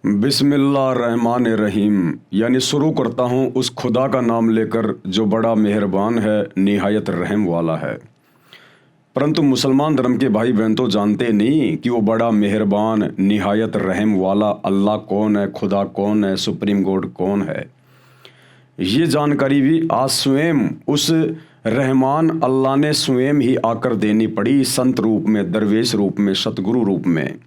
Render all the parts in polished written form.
बिस्मिल्लाहिर्रहमानिर्रहीम यानी शुरू करता हूँ उस खुदा का नाम लेकर जो बड़ा मेहरबान है, निहायत रहम वाला है। परंतु मुसलमान धर्म के भाई बहन तो जानते नहीं कि वो बड़ा मेहरबान निहायत रहम वाला अल्लाह कौन है, खुदा कौन है, सुप्रीम गॉड कौन है। ये जानकारी भी आज स्वयं उस रहमान अल्लाह ने स्वयं ही आकर देनी पड़ी, संत रूप में, दरवेश रूप में, सतगुरु रूप में।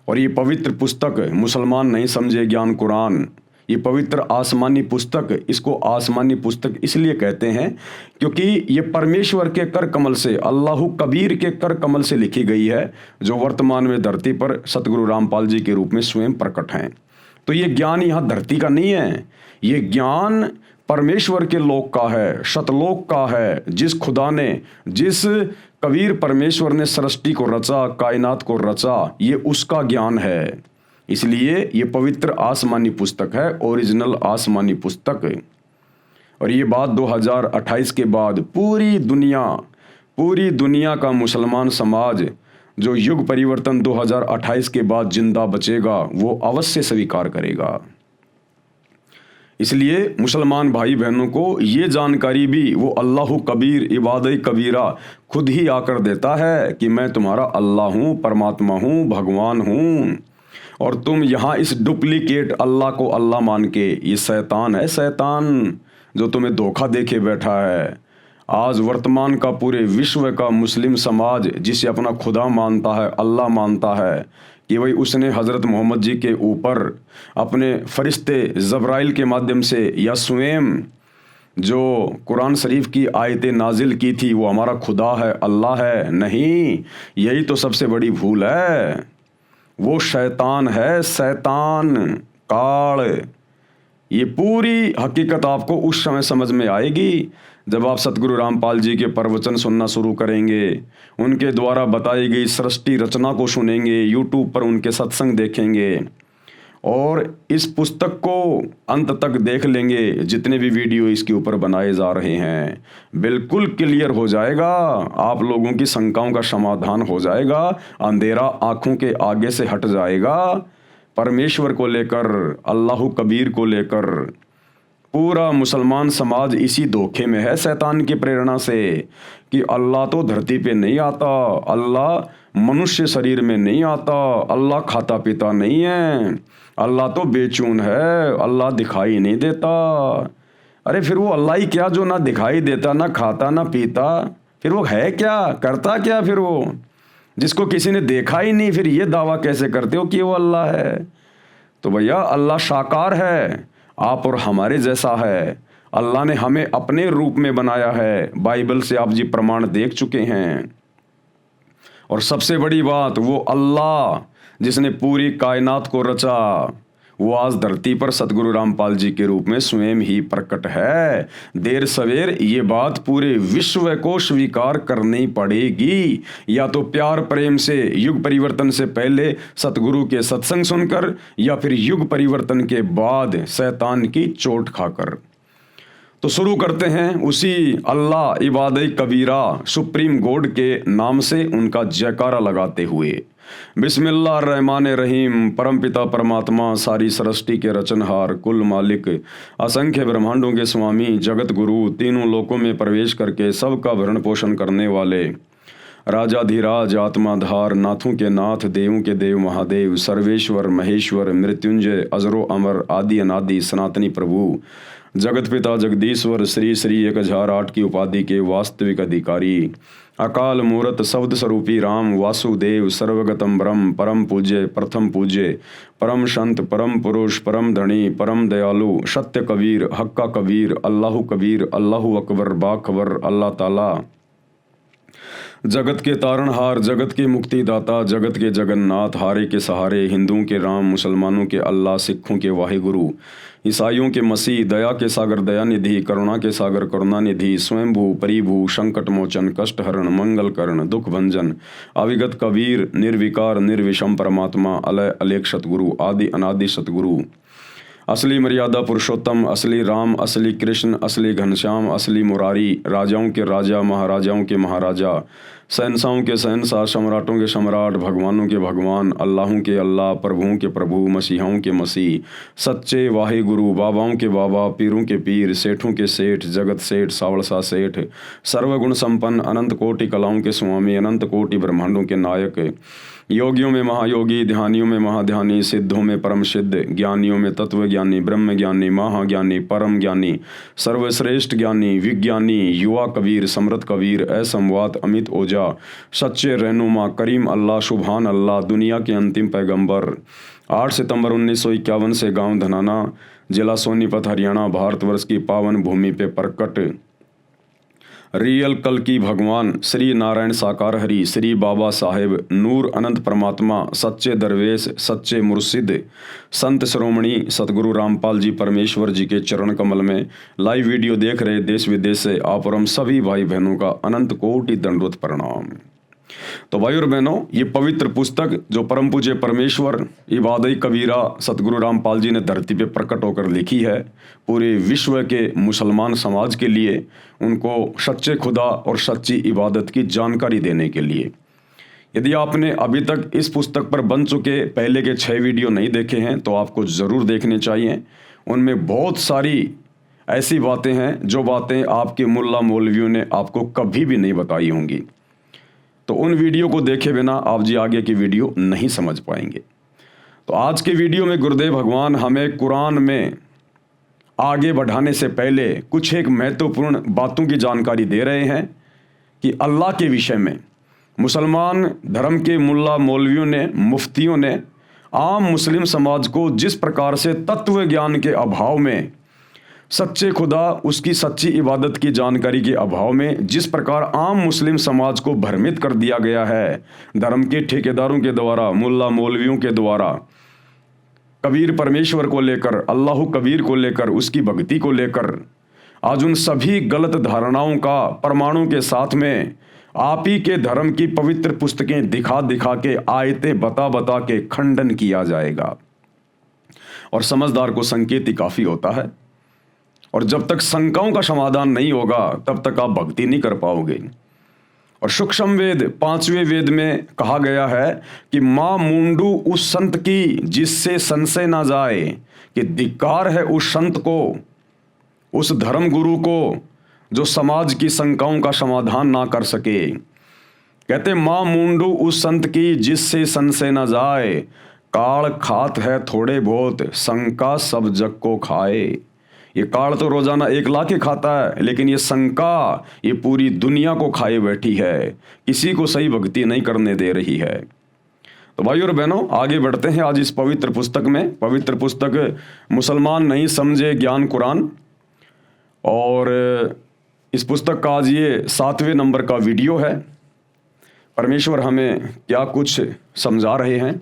और ये पवित्र पुस्तक मुसलमान नहीं समझे ज्ञान कुरान, ये पवित्र आसमानी पुस्तक, इसको आसमानी पुस्तक इसलिए कहते हैं क्योंकि ये परमेश्वर के कर कमल से, अल्लाहु कबीर के कर कमल से लिखी गई है, जो वर्तमान में धरती पर सतगुरु रामपाल जी के रूप में स्वयं प्रकट हैं। तो ये ज्ञान यहाँ धरती का नहीं है, ये ज्ञान परमेश्वर के लोक का है, शतलोक का है। जिस खुदा ने, जिस कबीर परमेश्वर ने सृष्टि को रचा, कायनात को रचा, ये उसका ज्ञान है। इसलिए ये पवित्र आसमानी पुस्तक है, ओरिजिनल आसमानी पुस्तक। और ये बात 2028 के बाद पूरी दुनिया का मुसलमान समाज जो युग परिवर्तन 2028 के बाद जिंदा बचेगा वो अवश्य स्वीकार करेगा। इसलिए मुसलमान भाई बहनों को ये जानकारी भी वो अल्लाहु कबीर इबादत कबीरा खुद ही आकर देता है कि मैं तुम्हारा अल्लाह हूँ, परमात्मा हूँ, भगवान हूँ। और तुम यहाँ इस डुप्लीकेट अल्लाह को अल्लाह मान के, ये शैतान है, शैतान जो तुम्हें धोखा देके बैठा है। आज वर्तमान का पूरे विश्व का मुस्लिम समाज जिसे अपना खुदा मानता है, अल्लाह मानता है कि भाई उसने हज़रत मोहम्मद जी के ऊपर अपने फरिश्ते जब्राइल के माध्यम से या स्वयं जो कुरान शरीफ की आयतें नाजिल की थी वो हमारा खुदा है, अल्लाह है। नहीं, यही तो सबसे बड़ी भूल है। वो शैतान है, शैतान काल। ये पूरी हकीकत आपको उस समय समझ में आएगी जब आप सतगुरु रामपाल जी के प्रवचन सुनना शुरू करेंगे, उनके द्वारा बताई गई सृष्टि रचना को सुनेंगे, यूट्यूब पर उनके सत्संग देखेंगे और इस पुस्तक को अंत तक देख लेंगे। जितने भी वीडियो इसके ऊपर बनाए जा रहे हैं, बिल्कुल क्लियर हो जाएगा, आप लोगों की शंकाओं का समाधान हो जाएगा, अंधेरा आंखों के आगे से हट जाएगा। परमेश्वर को लेकर, अल्लाहु कबीर को लेकर पूरा मुसलमान समाज इसी धोखे में है शैतान की प्रेरणा से कि अल्लाह तो धरती पे नहीं आता, अल्लाह मनुष्य शरीर में नहीं आता, अल्लाह खाता पीता नहीं है, अल्लाह तो बेचून है, अल्लाह दिखाई नहीं देता। अरे फिर वो अल्लाह ही क्या जो ना दिखाई देता, ना खाता, ना पीता, फिर वो है क्या, करता क्या? फिर वो जिसको किसी ने देखा ही नहीं, फिर ये दावा कैसे करते हो कि वो अल्लाह है? तो भैया अल्लाह साकार है, आप और हमारे जैसा है। अल्लाह ने हमें अपने रूप में बनाया है, बाइबल से आप जी प्रमाण देख चुके हैं। और सबसे बड़ी बात, वो अल्लाह जिसने पूरी कायनात को रचा, वो आज धरती पर सतगुरु रामपाल जी के रूप में स्वयं ही प्रकट है। देर सवेर ये बात पूरे विश्व को स्वीकार करनी पड़ेगी, या तो प्यार प्रेम से युग परिवर्तन से पहले सतगुरु के सत्संग सुनकर, या फिर युग परिवर्तन के बाद शैतान की चोट खाकर। तो शुरू करते हैं उसी अल्लाह इबादत कबीरा सुप्रीम गॉड के नाम से उनका जयकारा लगाते हुए। बिस्मिल्लाहिर्रहमानिर्रहीम। परमपिता परमात्मा, सारी सृष्टि के रचनहार, कुल मालिक, असंख्य ब्रह्मांडों के स्वामी, जगत गुरु, तीनों लोकों में प्रवेश करके सबका भरण पोषण करने वाले, राजाधिराज, आत्माधार, नाथों के नाथ, देवों के देव महादेव, सर्वेश्वर, महेश्वर, मृत्युंजय, अजरो अमर, आदि अनादि, सनातनी प्रभु, जगत पिता जगदीश्वर, श्री श्री 1008 की उपाधि के वास्तविक अधिकारी, अकाल मूरत शब्द स्वरूपी राम वासुदेव, सर्वगतम ब्रह्म, परम पूज्य, प्रथम पूज्य, परम संत, परम पुरुष, परम धनी, परम दयालु, सत्य कबीर, हक्का कबीर, अल्लाहु कबीर, अल्लाहु अकबर, बाखबर, अल्लाह ताला, जगत के तारणहार, जगत के मुक्तिदाता, जगत के जगन्नाथ, हारे के सहारे, हिंदुओं के राम, मुसलमानों के अल्लाह, सिखों के वाहिगुरु, ईसाइयों के मसीह, दया के सागर दयानिधि, करुणा के सागर करुणानिधि, स्वयंभू परिभू, संकट मोचन, कष्ट हरण, मंगल करण, दुख भंजन, अविगत कबीर, निर्विकार निर्विषम परमात्मा, अलय अलेख सतगुरु, आदि अनादि सतगुरु, असली मर्यादा पुरुषोत्तम, असली राम, असली कृष्ण, असली घनश्याम, असली मुरारी, राजाओं के राजा, महाराजाओं के महाराजा, शहंशाहों के शहंशाह, सम्राटों के सम्राट, भगवानों के भगवान, अल्लाहों के अल्लाह, प्रभुओं के प्रभु, मसीहाओं के मसीह, सच्चे वाहे गुरु, बाबाओं के बाबा, पीरों के पीर, सेठों के सेठ, जगत सेठ, सावड़सा सेठ, सर्वगुण संपन्न, अनंत कोटि कलाओं के स्वामी, अनंत कोटि ब्रह्मांडों के नायक, योगियों में महायोगी, ध्यानियों में महाध्यानी, सिद्धों में परम सिद्ध, ज्ञानियों में तत्व ज्ञानी, ब्रह्म ज्ञानी, महाज्ञानी, परम ज्ञानी, सर्वश्रेष्ठ ज्ञानी, विज्ञानी, युवा कबीर, समृद्ध कबीर, असंवाद, अमित ओझा, सच्चे रहनुमा, करीम अल्लाह, सुभान अल्लाह, दुनिया के अंतिम पैगंबर। 8 सितंबर 1951 से गांव धनाना, जिला सोनीपत, हरियाणा, भारतवर्ष की पावन भूमि पे प्रकट रियल कल की भगवान श्री नारायण साकार हरि, श्री बाबा साहेब, नूर अनंत परमात्मा, सच्चे दरवेश, सच्चे मुर्शिद, संत श्रोमणी सतगुरु रामपाल जी परमेश्वर जी के चरण कमल में लाइव वीडियो देख रहे देश विदेश से आप और हम सभी भाई बहनों का अनंत कोटि दंडवत प्रणाम। तो भाई और बहनों, ये पवित्र पुस्तक जो परम पूज्य परमेश्वर इबादत कबीरा सतगुरु रामपाल जी ने धरती पे प्रकट होकर लिखी है, पूरे विश्व के मुसलमान समाज के लिए, उनको सच्चे खुदा और सच्ची इबादत की जानकारी देने के लिए। यदि आपने अभी तक इस पुस्तक पर बन चुके पहले के 6 वीडियो नहीं देखे हैं तो आपको ज़रूर देखने चाहिए। उनमें बहुत सारी ऐसी बातें हैं जो बातें आपके मुल्ला मौलवियों ने आपको कभी भी नहीं बताई होंगी। तो उन वीडियो को देखे बिना आप जी आगे की वीडियो नहीं समझ पाएंगे। तो आज के वीडियो में गुरुदेव भगवान हमें कुरान में आगे बढ़ाने से पहले कुछ एक महत्वपूर्ण बातों की जानकारी दे रहे हैं कि अल्लाह के विषय में मुसलमान धर्म के मुल्ला मौलवियों ने, मुफ्तियों ने आम मुस्लिम समाज को जिस प्रकार से तत्व ज्ञान के अभाव में, सच्चे खुदा उसकी सच्ची इबादत की जानकारी के अभाव में जिस प्रकार आम मुस्लिम समाज को भ्रमित कर दिया गया है, धर्म के ठेकेदारों के द्वारा, मुल्ला मौलवियों के द्वारा, कबीर परमेश्वर को लेकर, अल्लाह कबीर को लेकर, उसकी भक्ति को लेकर, आज उन सभी गलत धारणाओं का प्रमाणों के साथ में आप ही के धर्म की पवित्र पुस्तकें दिखा दिखा के, आयतें बता बता के खंडन किया जाएगा। और समझदार को संकेत ही काफ़ी होता है। और जब तक शंकाओं का समाधान नहीं होगा तब तक आप भक्ति नहीं कर पाओगे। और सूक्ष्म वेद 5वें वेद में कहा गया है कि माँ मुंडू उस संत की जिससे संशय ना जाए, कि धिक्कार है उस संत को, उस धर्म गुरु को जो समाज की शंकाओं का समाधान ना कर सके। कहते माँ मुंडू उस संत की जिससे संशय ना जाए, काल खात है थोड़े बहुत, शंका सब जग को खाए। ये काल तो रोजाना 1 लाख ही खाता है, लेकिन ये शंका ये पूरी दुनिया को खाए बैठी है, किसी को सही भक्ति नहीं करने दे रही है। तो भाई और बहनों, आगे बढ़ते हैं आज इस पवित्र पुस्तक में। पवित्र पुस्तक मुसलमान नहीं समझे ज्ञान कुरान, और इस पुस्तक का आज ये 7वें नंबर का वीडियो है। परमेश्वर हमें क्या कुछ समझा रहे हैं।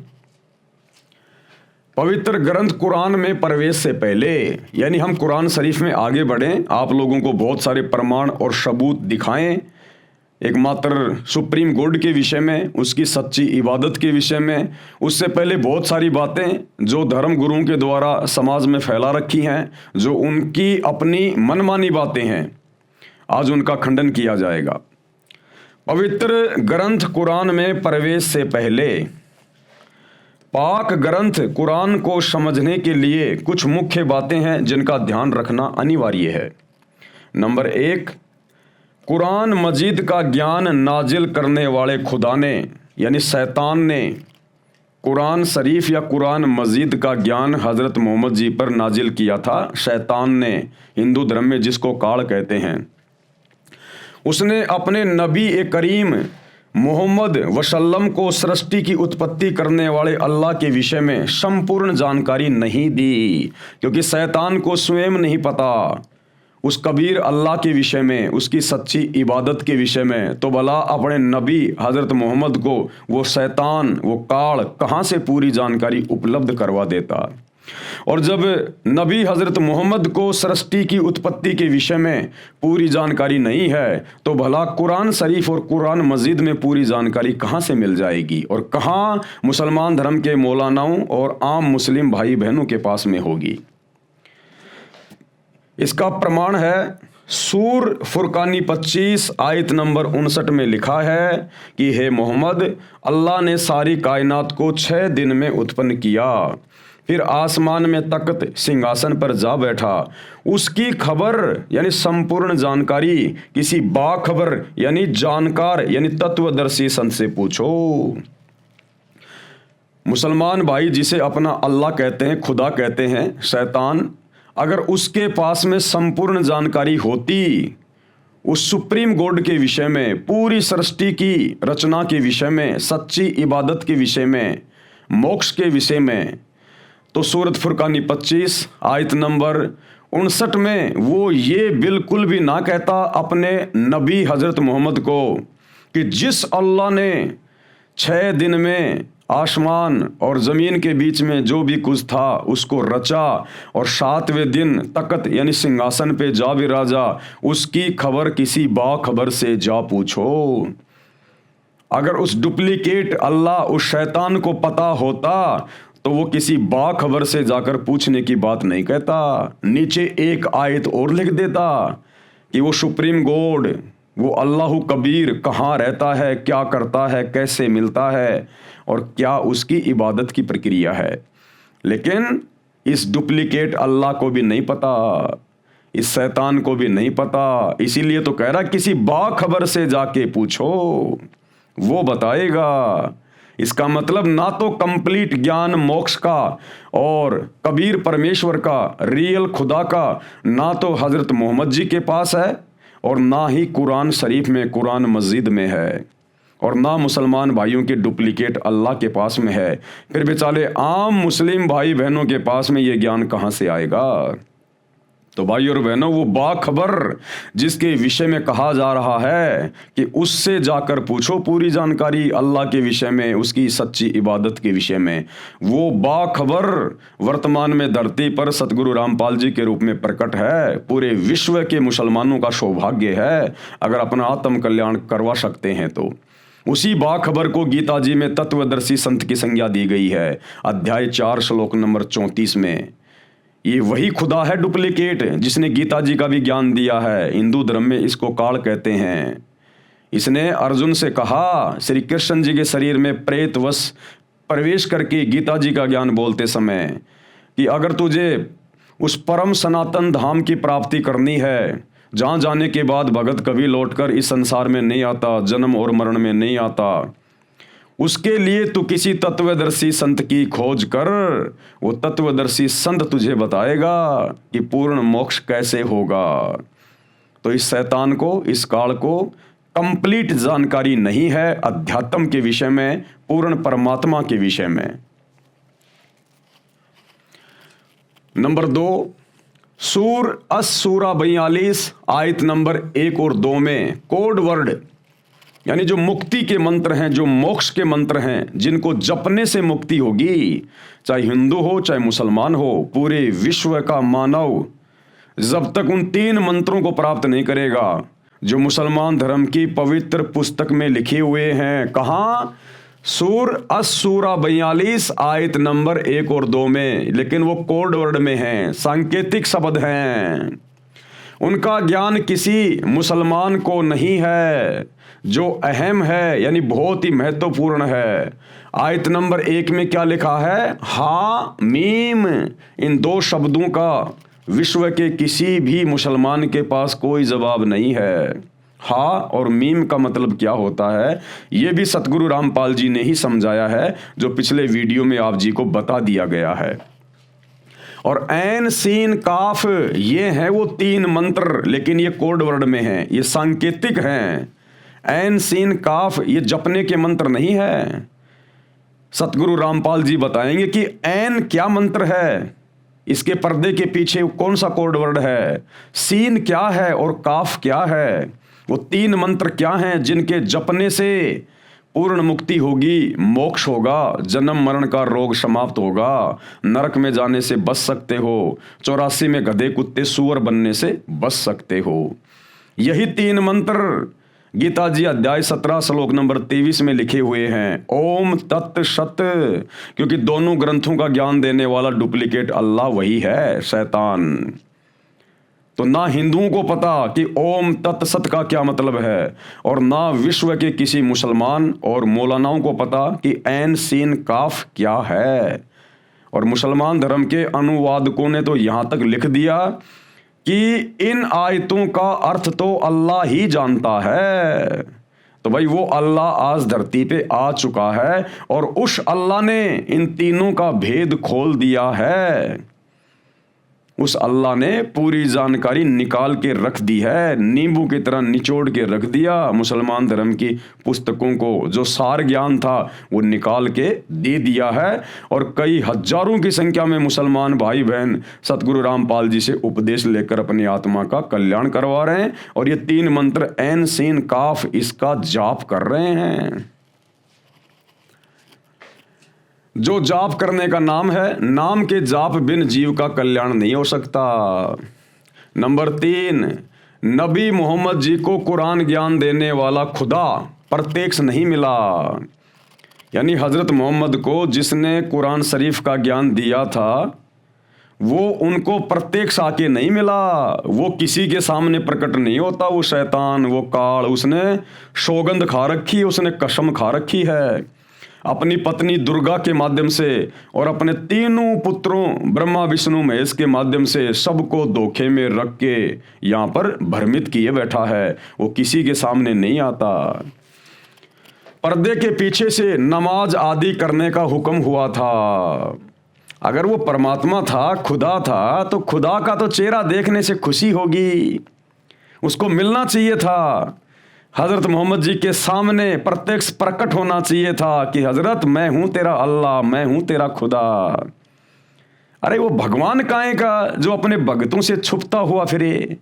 पवित्र ग्रंथ कुरान में प्रवेश से पहले, यानी हम कुरान शरीफ में आगे बढ़ें, आप लोगों को बहुत सारे प्रमाण और सबूत दिखाएं एकमात्र सुप्रीम गॉड के विषय में, उसकी सच्ची इबादत के विषय में। उससे पहले बहुत सारी बातें जो धर्म गुरुओं के द्वारा समाज में फैला रखी हैं, जो उनकी अपनी मनमानी बातें हैं, आज उनका खंडन किया जाएगा। पवित्र ग्रंथ कुरान में प्रवेश से पहले पाक ग्रंथ कुरान को समझने के लिए कुछ मुख्य बातें हैं जिनका ध्यान रखना अनिवार्य है। नंबर 1, कुरान मजीद का ज्ञान नाजिल करने वाले खुदा ने, यानी शैतान ने, कुरान शरीफ या कुरान मजीद का ज्ञान हज़रत मोहम्मद जी पर नाजिल किया था। शैतान ने, हिंदू धर्म में जिसको काल कहते हैं, उसने अपने नबी करीम मोहम्मद वसल्लम को सृष्टि की उत्पत्ति करने वाले अल्लाह के विषय में संपूर्ण जानकारी नहीं दी, क्योंकि शैतान को स्वयं नहीं पता उस कबीर अल्लाह के विषय में, उसकी सच्ची इबादत के विषय में। तो भला अपने नबी हज़रत मोहम्मद को वो शैतान, वो काल कहाँ से पूरी जानकारी उपलब्ध करवा देता। और जब नबी हज़रत मोहम्मद को सृष्टि की उत्पत्ति के विषय में पूरी जानकारी नहीं है, तो भला कुरान शरीफ और कुरान मजीद में पूरी जानकारी कहाँ से मिल जाएगी, और कहाँ मुसलमान धर्म के मौलानाओं और आम मुस्लिम भाई बहनों के पास में होगी। इसका प्रमाण है सूर फुरकानी 25 आयत नंबर 59 में लिखा है कि हे मोहम्मद, अल्लाह ने सारी कायनात को 6 दिन में उत्पन्न किया, फिर आसमान में तख्त सिंहासन पर जा बैठा। उसकी खबर यानी संपूर्ण जानकारी किसी बाखबर यानी जानकार यानी तत्वदर्शी संत से पूछो। मुसलमान भाई जिसे अपना अल्लाह कहते हैं, खुदा कहते हैं, शैतान, अगर उसके पास में संपूर्ण जानकारी होती उस सुप्रीम गॉड के विषय में, पूरी सृष्टि की रचना के विषय में, सच्ची इबादत के विषय में, मोक्ष के विषय में, तो सूरत फुरकानी 25 आयत नंबर 59 में वो ये बिल्कुल भी ना कहता अपने नबी हजरत मोहम्मद को कि जिस अल्लाह ने 6 दिन में आसमान और ज़मीन के बीच में जो भी कुछ था उसको रचा और 7वें दिन तख्त यानी सिंहासन पे जा विराजा, उसकी खबर किसी बाखबर से जा पूछो। अगर उस डुप्लीकेट अल्लाह उस शैतान को पता होता तो वो किसी बाखबर से जाकर पूछने की बात नहीं कहता, नीचे एक आयत और लिख देता कि वो सुप्रीम गॉड, वो अल्लाह कबीर कहाँ रहता है, क्या करता है, कैसे मिलता है और क्या उसकी इबादत की प्रक्रिया है। लेकिन इस डुप्लीकेट अल्लाह को भी नहीं पता, इस शैतान को भी नहीं पता, इसीलिए तो कह रहा किसी बाखबर से जाके पूछो, वो बताएगा। इसका मतलब ना तो कंप्लीट ज्ञान मोक्ष का और कबीर परमेश्वर का, रियल खुदा का, ना तो हजरत मोहम्मद जी के पास है और ना ही कुरान शरीफ में, कुरान मस्जिद में है, और ना मुसलमान भाइयों के डुप्लीकेट अल्लाह के पास में है। फिर बेचारे आम मुस्लिम भाई बहनों के पास में ये ज्ञान कहाँ से आएगा। तो भाई और बहनों, वो बाखबर जिसके विषय में कहा जा रहा है कि उससे जाकर पूछो पूरी जानकारी अल्लाह के विषय में, उसकी सच्ची इबादत के विषय में, वो बाखबर वर्तमान में धरती पर सतगुरु रामपाल जी के रूप में प्रकट है। पूरे विश्व के मुसलमानों का सौभाग्य है अगर अपना आत्म कल्याण करवा सकते हैं तो। उसी बाखबर को गीता जी में तत्वदर्शी संत की संज्ञा दी गई है, अध्याय 4 श्लोक नंबर 34 में। ये वही खुदा है डुप्लीकेट जिसने गीता जी का भी ज्ञान दिया है। हिंदू धर्म में इसको काल कहते हैं। इसने अर्जुन से कहा श्री कृष्ण जी के शरीर में प्रेतवश प्रवेश करके गीता जी का ज्ञान बोलते समय कि अगर तुझे उस परम सनातन धाम की प्राप्ति करनी है जहाँ जाने के बाद भगत कभी लौटकर इस संसार में नहीं आता, जन्म और मरण में नहीं आता, उसके लिए तू किसी तत्वदर्शी संत की खोज कर। वो तत्वदर्शी संत तुझे बताएगा कि पूर्ण मोक्ष कैसे होगा। तो इस शैतान को, इस काल को कंप्लीट जानकारी नहीं है अध्यात्म के विषय में, पूर्ण परमात्मा के विषय में। नंबर 2, सूर अस-सूरा 42 आयत नंबर 1 और 2 में कोड वर्ड यानी जो मुक्ति के मंत्र हैं, जो मोक्ष के मंत्र हैं, जिनको जपने से मुक्ति होगी, चाहे हिंदू हो चाहे मुसलमान हो, पूरे विश्व का मानव जब तक उन 3 मंत्रों को प्राप्त नहीं करेगा जो मुसलमान धर्म की पवित्र पुस्तक में लिखे हुए हैं। कहाँ? सूर अस-सूरा 42 आयत नंबर 1 और 2 में, लेकिन वो कोड वर्ड में हैं, सांकेतिक शब्द हैं। उनका ज्ञान किसी मुसलमान को नहीं है। जो अहम है यानी बहुत ही महत्वपूर्ण है। आयत नंबर 1 में क्या लिखा है? हा मीम। इन 2 शब्दों का विश्व के किसी भी मुसलमान के पास कोई जवाब नहीं है। हा और मीम का मतलब क्या होता है ये भी सतगुरु रामपाल जी ने ही समझाया है, जो पिछले वीडियो में आप जी को बता दिया गया है। और ऐन सीन काफ ये हैं वो 3 मंत्र, लेकिन ये कोड वर्ड में हैं, ये सांकेतिक हैं। ऐन सीन काफ ये जपने के मंत्र नहीं है। सतगुरु रामपाल जी बताएंगे कि ऐन क्या मंत्र है, इसके पर्दे के पीछे कौन सा कोड वर्ड है, सीन क्या है और काफ क्या है, वो 3 मंत्र क्या हैं जिनके जपने से पूर्ण मुक्ति होगी, मोक्ष होगा, जन्म मरण का रोग समाप्त होगा, नरक में जाने से बच सकते हो, 84 में गधे कुत्ते सूअर बनने से बच सकते हो। यही 3 मंत्र गीता जी अध्याय 17 श्लोक नंबर 23 में लिखे हुए हैं। ओम तत् सत, क्योंकि दोनों ग्रंथों का ज्ञान देने वाला डुप्लीकेट अल्लाह वही है, शैतान। तो ना हिंदुओं को पता कि ओम तत्सत का क्या मतलब है, और ना विश्व के किसी मुसलमान और मौलानाओं को पता कि ऐन सीन काफ क्या है। और मुसलमान धर्म के अनुवादकों ने तो यहाँ तक लिख दिया कि इन आयतों का अर्थ तो अल्लाह ही जानता है। तो भाई वो अल्लाह आज धरती पे आ चुका है और उस अल्लाह ने इन तीनों का भेद खोल दिया है। उस अल्लाह ने पूरी जानकारी निकाल के रख दी है, नींबू की तरह निचोड़ के रख दिया। मुसलमान धर्म की पुस्तकों को जो सार ज्ञान था वो निकाल के दे दिया है, और कई हजारों की संख्या में मुसलमान भाई बहन सतगुरु रामपाल जी से उपदेश लेकर अपनी आत्मा का कल्याण करवा रहे हैं, और ये 3 मंत्र ऐन सीन काफ इसका जाप कर रहे हैं। जो जाप करने का नाम है, नाम के जाप बिन जीव का कल्याण नहीं हो सकता। नंबर 3, नबी मोहम्मद जी को कुरान ज्ञान देने वाला खुदा प्रत्यक्ष नहीं मिला। यानी हजरत मोहम्मद को जिसने कुरान शरीफ का ज्ञान दिया था वो उनको प्रत्यक्ष आके नहीं मिला। वो किसी के सामने प्रकट नहीं होता। वो शैतान, वो काल, उसने सौगंध खा रखी है, उसने कसम खा रखी है अपनी पत्नी दुर्गा के माध्यम से और अपने तीनों पुत्रों ब्रह्मा विष्णु महेश के माध्यम से सबको धोखे में रख के यहाँ पर भ्रमित किए बैठा है। वो किसी के सामने नहीं आता। पर्दे के पीछे से नमाज आदि करने का हुक्म हुआ था। अगर वो परमात्मा था, खुदा था, तो खुदा का तो चेहरा देखने से खुशी होगी, उसको मिलना चाहिए था। हजरत मोहम्मद जी के सामने प्रत्यक्ष प्रकट होना चाहिए था कि हजरत मैं हूं तेरा अल्लाह, मैं हूं तेरा खुदा। अरे वो भगवान काहे का जो अपने भक्तों से छुपता हुआ फिरे?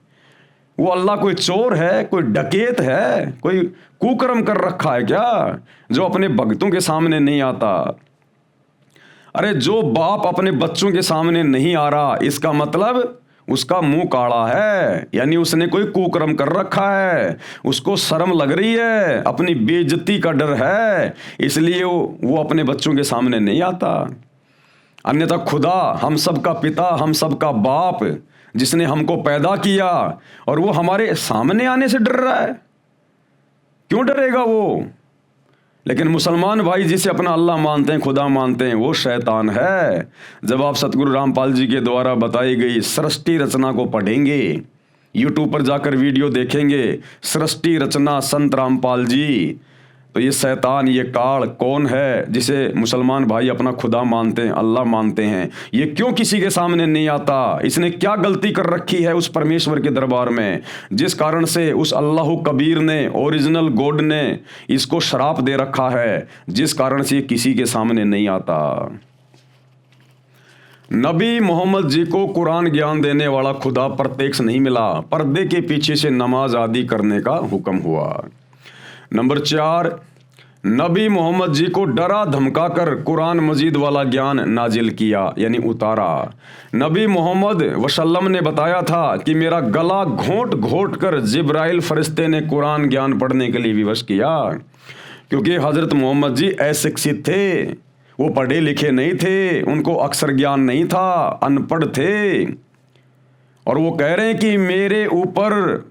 वो अल्लाह कोई चोर है, कोई डकैत है, कोई कुकर्म कर रखा है क्या जो अपने भक्तों के सामने नहीं आता? अरे जो बाप अपने बच्चों के सामने नहीं आ रहा, इसका मतलब उसका मुंह काला है, यानी उसने कोई कुकर्म कर रखा है, उसको शर्म लग रही है, अपनी बेइज्जती का डर है, इसलिए वो अपने बच्चों के सामने नहीं आता। अन्यथा खुदा, हम सब का पिता, हम सब का बाप, जिसने हमको पैदा किया, और वो हमारे सामने आने से डर रहा है? क्यों डरेगा वो? लेकिन मुसलमान भाई जिसे अपना अल्लाह मानते हैं, खुदा मानते हैं, वो शैतान है। जब आप सतगुरु रामपाल जी के द्वारा बताई गई सृष्टि रचना को पढ़ेंगे, यूट्यूब पर जाकर वीडियो देखेंगे, सृष्टि रचना संत रामपाल जी, तो ये शैतान, ये काल कौन है जिसे मुसलमान भाई अपना खुदा मानते हैं, अल्लाह मानते हैं, ये क्यों किसी के सामने नहीं आता? इसने क्या गलती कर रखी है उस परमेश्वर के दरबार में, जिस कारण से उस अल्लाह कबीर ने, ओरिजिनल गॉड ने इसको श्राप दे रखा है, जिस कारण से ये किसी के सामने नहीं आता। नबी मोहम्मद जी को कुरान ज्ञान देने वाला खुदा प्रत्यक्ष नहीं मिला, पर्दे के पीछे से नमाज आदि करने का हुक्म हुआ। नंबर 4, नबी मोहम्मद जी को डरा धमकाकर कुरान मजीद वाला ज्ञान नाजिल किया, यानी उतारा। नबी मोहम्मद वसल्लम ने बताया था कि मेरा गला घोंट घोंट कर जिब्राइल फरिश्ते ने कुरान ज्ञान पढ़ने के लिए विवश किया, क्योंकि हजरत मोहम्मद जी अशिक्षित थे, वो पढ़े लिखे नहीं थे, उनको अक्षर ज्ञान नहीं था, अनपढ़ थे, और वो कह रहे हैं कि मेरे ऊपर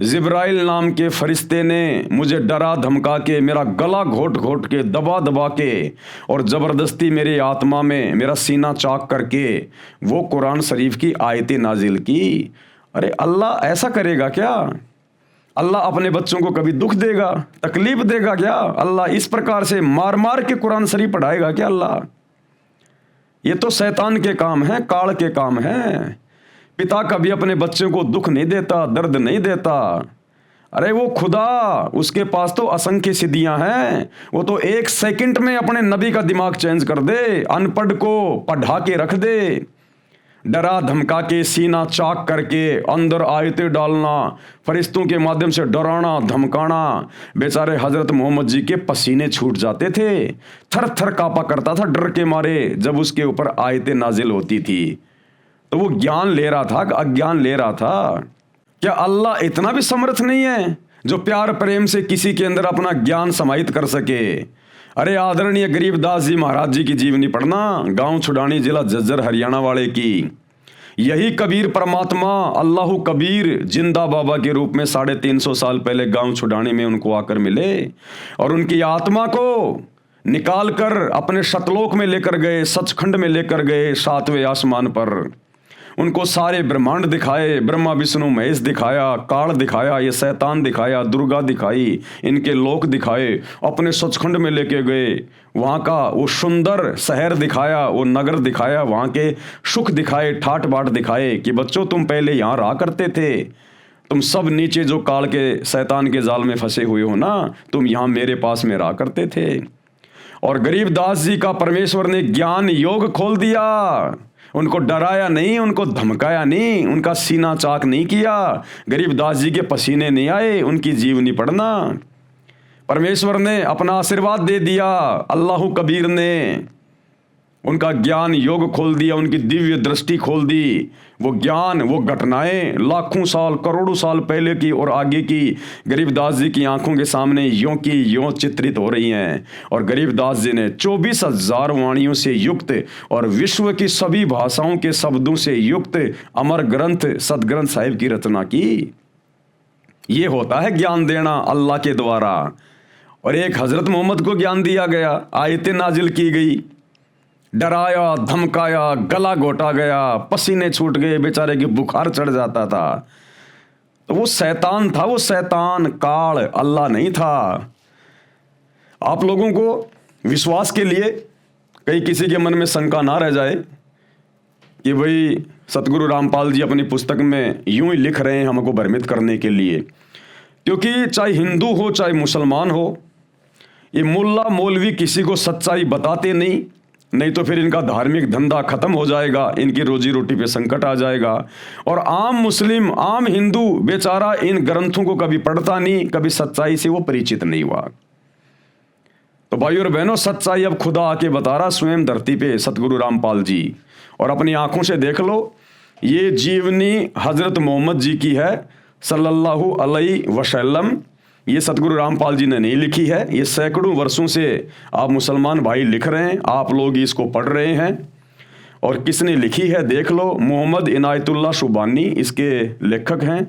जिब्राइल नाम के फरिश्ते ने मुझे डरा धमका के, मेरा गला घोट घोट के, दबा दबा के, और ज़बरदस्ती मेरे आत्मा में मेरा सीना चाक करके वो कुरान शरीफ की आयतें नाजिल की। अरे अल्लाह ऐसा करेगा क्या? अल्लाह अपने बच्चों को कभी दुख देगा, तकलीफ देगा क्या? अल्लाह इस प्रकार से मार मार के कुरान शरीफ पढ़ाएगा क्या अल्लाह? ये तो शैतान के काम है, काल के काम है। पिता कभी अपने बच्चों को दुख नहीं देता, दर्द नहीं देता। अरे वो खुदा, उसके पास तो असंख्य सिद्धियां हैं, वो तो 1 सेकंड में अपने नबी का दिमाग चेंज कर दे, अनपढ़ को पढ़ा के रख दे, डरा धमका के, सीना चाक करके, अंदर आयतें डालना, फरिश्तों के माध्यम से डराना धमकाना। बेचारे हजरत मोहम्मद जी के पसीने छूट जाते थे, थर थर कांपा करता था डर के मारे जब उसके ऊपर आयतें नाजिल होती थी। तो वो ज्ञान ले रहा था, अज्ञान ले रहा था। क्या अल्लाह इतना भी समर्थ नहीं है जो प्यार प्रेम से किसी के अंदर अपना ज्ञान समाहित कर सके? अरे आदरणीय गरीबदास जी महाराज जी की जीवनी पढ़ना, गांव छुड़ानी, जिला झज्जर हरियाणा वाले की। यही कबीर परमात्मा अल्लाह कबीर जिंदा बाबा के रूप में 350 साल पहले गांव छुड़ाने में उनको आकर मिले और उनकी आत्मा को निकाल कर अपने शतलोक में लेकर गए, सचखंड में लेकर गए, 7वें आसमान पर उनको सारे ब्रह्मांड दिखाए, ब्रह्मा विष्णु महेश दिखाया, काल दिखाया, ये शैतान दिखाया, दुर्गा दिखाई, इनके लोक दिखाए, अपने सचखंड में लेके गए, वहाँ का वो सुंदर शहर दिखाया, वो नगर दिखाया, वहाँ के सुख दिखाए, ठाट बाट दिखाए कि बच्चों तुम पहले यहाँ रहा करते थे, तुम सब नीचे जो काल के शैतान के जाल में फंसे हुए हो ना, तुम यहाँ मेरे पास में रहा करते थे। और गरीबदास जी का परमेश्वर ने ज्ञान योग खोल दिया, उनको डराया नहीं, उनको धमकाया नहीं, उनका सीना चाक नहीं किया, गरीबदास जी के पसीने नहीं आए, उनकी जीवनी पढ़ना। परमेश्वर ने अपना आशीर्वाद दे दिया, अल्लाह कबीर ने उनका ज्ञान योग खोल दिया, उनकी दिव्य दृष्टि खोल दी। वो ज्ञान, वो घटनाएं लाखों साल करोड़ों साल पहले की और आगे की गरीबदास जी की आंखों के सामने यों की यों चित्रित हो रही हैं। और गरीबदास जी ने 24,000 वाणियों से युक्त और विश्व की सभी भाषाओं के शब्दों से युक्त अमर ग्रंथ सदग्रंथ साहिब की रचना की। ये होता है ज्ञान देना अल्लाह के द्वारा। और एक हजरत मोहम्मद को ज्ञान दिया गया, आयतें नाजिल की गई, डराया, धमकाया, गला घोटा गया, पसीने छूट गए, बेचारे की बुखार चढ़ जाता था। तो वो शैतान था, वो शैतान काल, अल्लाह नहीं था। आप लोगों को विश्वास के लिए कहीं किसी के मन में शंका ना रह जाए कि भाई सतगुरु रामपाल जी अपनी पुस्तक में यूं ही लिख रहे हैं हमको भ्रमित करने के लिए, क्योंकि चाहे हिंदू हो चाहे मुसलमान हो, ये मुल्ला मौलवी किसी को सच्चाई बताते नहीं तो फिर इनका धार्मिक धंधा खत्म हो जाएगा, इनकी रोजी रोटी पे संकट आ जाएगा। और आम मुस्लिम, आम हिंदू बेचारा इन ग्रंथों को कभी पढ़ता नहीं, कभी सच्चाई से वो परिचित नहीं हुआ। तो भाइयों और बहनों, सच्चाई अब खुदा आके बता रहा स्वयं धरती पे, सतगुरु रामपाल जी। और अपनी आंखों से देख लो, ये जीवनी हजरत मोहम्मद जी की है सल्लल्लाहु अलैहि वसल्लम। ये सतगुरु रामपाल जी ने नहीं लिखी है, ये सैकड़ों वर्षों से आप मुसलमान भाई लिख रहे हैं, आप लोग इसको पढ़ रहे हैं। और किसने लिखी है देख लो, मोहम्मद इनायतुल्लाह शुबानी इसके लेखक हैं।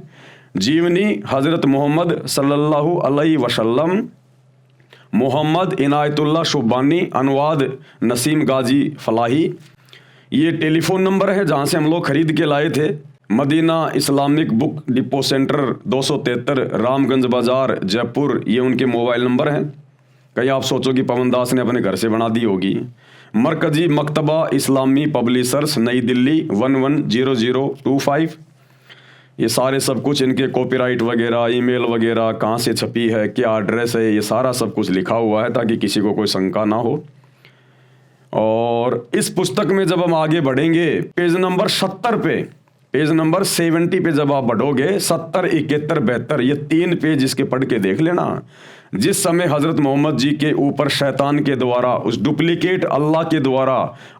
जीवनी हजरत मोहम्मद सल्लल्लाहु अलैहि वसल्लम, मोहम्मद इनायतुल्लाह शुबानी, अनुवाद नसीम गाजी फलाही। ये टेलीफोन नंबर है जहाँ से हम लोग खरीद के लाए थे, Madina Islamic book depot centre 273 Ramganj Bazar Jaipur, ये उनके मोबाइल नंबर हैं। कहीं आप सोचो कि पवन दास ने अपने घर से बना दी होगी। मरकजी मकतबा इस्लामी पब्लिशर्स नई दिल्ली 110025। ये सारे सब कुछ इनके कॉपीराइट वगैरह, ईमेल वगैरह, कहाँ से छपी है, क्या एड्रेस है, ये सारा सब कुछ लिखा हुआ है ताकि किसी को कोई शंका ना हो। और इस पुस्तक में जब हम आगे बढ़ेंगे, पेज नंबर 70 पे, पेज नंबर 70 पे जब आप बढ़ोगे, 70, 71, 72, ये 3 पेज इसके पढ़ के देख लेना। जिस समय हजरत मोहम्मद जी के ऊपर शैतान के द्वारा, उस डुप्लीकेट अल्लाह के द्वारा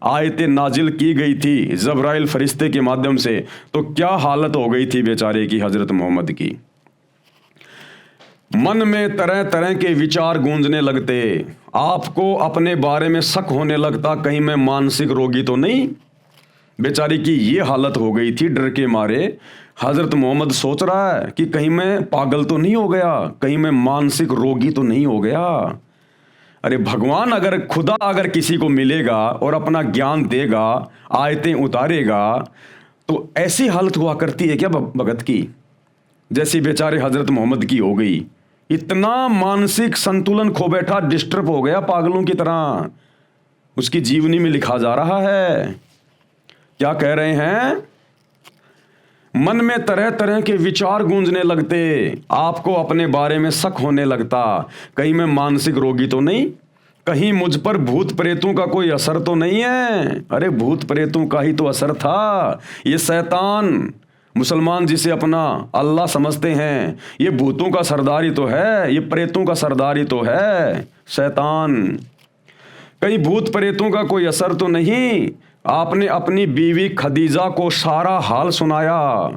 आयतें नाजिल की गई थी जब्राइल फरिश्ते के माध्यम से, तो क्या हालत हो गई थी बेचारे की हजरत मोहम्मद की। मन में तरह तरह के विचार गूंजने लगते, आपको अपने बारे में शक होने लगता, कहीं मैं मानसिक रोगी तो नहीं। बेचारी की ये हालत हो गई थी, डर के मारे हजरत मोहम्मद सोच रहा है कि कहीं मैं पागल तो नहीं हो गया, कहीं मैं मानसिक रोगी तो नहीं हो गया। अरे भगवान अगर, खुदा अगर किसी को मिलेगा और अपना ज्ञान देगा, आयतें उतारेगा, तो ऐसी हालत हुआ करती है क्या भगत की, जैसी बेचारे हजरत मोहम्मद की हो गई। इतना मानसिक संतुलन खो बैठा, डिस्टर्ब हो गया पागलों की तरह। उसकी जीवनी में लिखा जा रहा है, क्या कह रहे हैं, मन में तरह तरह के विचार गूंजने लगते, आपको अपने बारे में शक होने लगता, कहीं मैं मानसिक रोगी तो नहीं, कहीं मुझ पर भूत प्रेतों का कोई असर तो नहीं है। अरे भूत प्रेतों का ही तो असर था। ये शैतान, मुसलमान जिसे अपना अल्लाह समझते हैं, ये भूतों का सरदार ही तो है, ये प्रेतों का सरदार ही तो है शैतान। कहीं भूत प्रेतों का कोई असर तो नहीं। आपने अपनी बीवी खदीजा को सारा हाल सुनाया,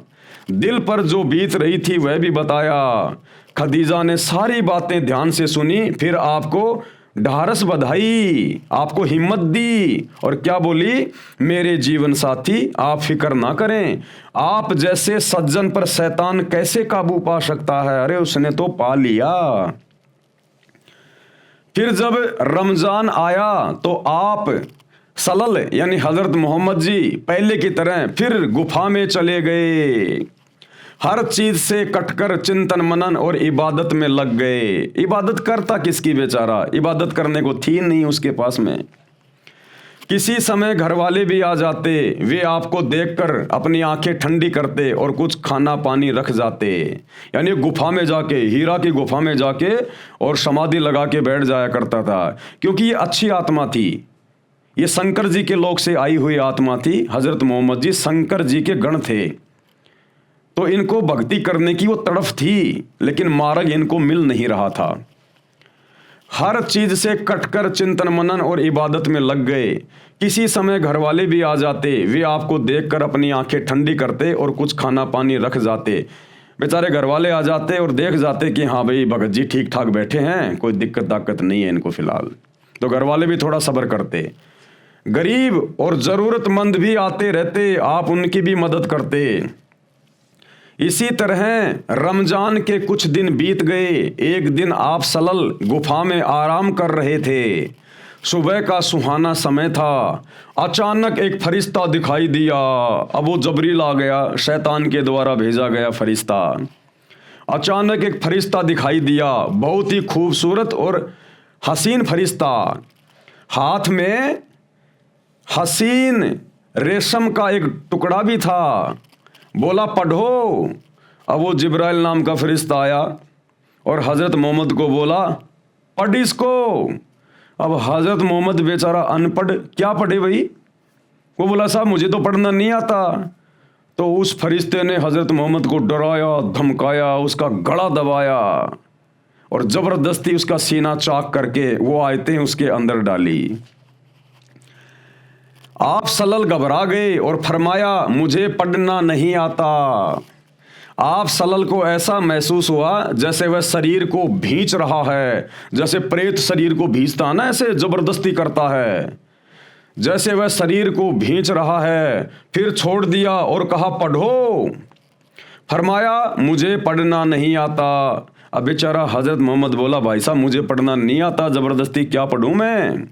दिल पर जो बीत रही थी वह भी बताया। खदीजा ने सारी बातें ध्यान से सुनी, फिर आपको ढारस बधाई, आपको हिम्मत दी। और क्या बोली? मेरे जीवन साथी आप फिक्र ना करें, आप जैसे सज्जन पर शैतान कैसे काबू पा सकता है? अरे उसने तो पा लिया। फिर जब रमजान आया तो आप सलल यानी हजरत मोहम्मद जी पहले की तरह फिर गुफा में चले गए, हर चीज से कटकर चिंतन मनन और इबादत में लग गए। इबादत करता किसकी बेचारा, इबादत करने को थी नहीं उसके पास में। किसी समय घर वाले भी आ जाते, वे आपको देखकर अपनी आंखें ठंडी करते और कुछ खाना पानी रख जाते। यानी गुफा में जाके, हीरा की गुफा में जाके और समाधि लगा के बैठ जाया करता था, क्योंकि ये अच्छी आत्मा थी, ये शंकर जी के लोक से आई हुई आत्मा थी। हजरत मोहम्मद जी शंकर जी के गण थे, तो इनको भक्ति करने की वो तड़फ थी, लेकिन मार्ग इनको मिल नहीं रहा था। हर चीज से कटकर चिंतन मनन और इबादत में लग गए। किसी समय घर वाले भी आ जाते, वे आपको देखकर अपनी आंखें ठंडी करते और कुछ खाना पानी रख जाते। बेचारे घर वाले आ जाते और देख जाते कि हाँ भाई भगत जी ठीक ठाक बैठे हैं, कोई दिक्कत ताकत नहीं है इनको फिलहाल, तो घर वाले भी थोड़ा सब्र करते। गरीब और जरूरतमंद भी आते रहते, आप उनकी भी मदद करते। इसी तरह रमजान के कुछ दिन बीत गए। एक दिन आप सलल गुफा में आराम कर रहे थे, सुबह का सुहाना समय था। अचानक एक फरिश्ता दिखाई दिया। अब वो जबरील आ गया, शैतान के द्वारा भेजा गया फरिश्ता। अचानक एक फरिश्ता दिखाई दिया, बहुत ही खूबसूरत और हसीन फरिश्ता, हाथ में हसीन रेशम का एक टुकड़ा भी था। बोला पढ़ो। अब वो जिब्राइल नाम का फरिश्ता आया और हजरत मोहम्मद को बोला पढ़ इसको। अब हजरत मोहम्मद बेचारा अनपढ़, क्या पढ़े भाई? वो बोला साहब मुझे तो पढ़ना नहीं आता। तो उस फरिश्ते ने हजरत मोहम्मद को डराया, धमकाया, उसका गला दबाया और जबरदस्ती उसका सीना चाक करके वो आयतें उसके अंदर डाली। आप सलल घबरा गए और फरमाया मुझे पढ़ना नहीं आता। आप सलल को ऐसा महसूस हुआ जैसे वह शरीर को भींच रहा है, जैसे प्रेत शरीर को भींचता है ना, ऐसे जबरदस्ती करता है, जैसे वह शरीर को भींच रहा है। फिर छोड़ दिया और कहा पढ़ो। फरमाया मुझे पढ़ना नहीं आता। अब बेचारा हजरत मोहम्मद बोला भाई साहब मुझे पढ़ना नहीं आता, जबरदस्ती क्या पढ़ूं मैं?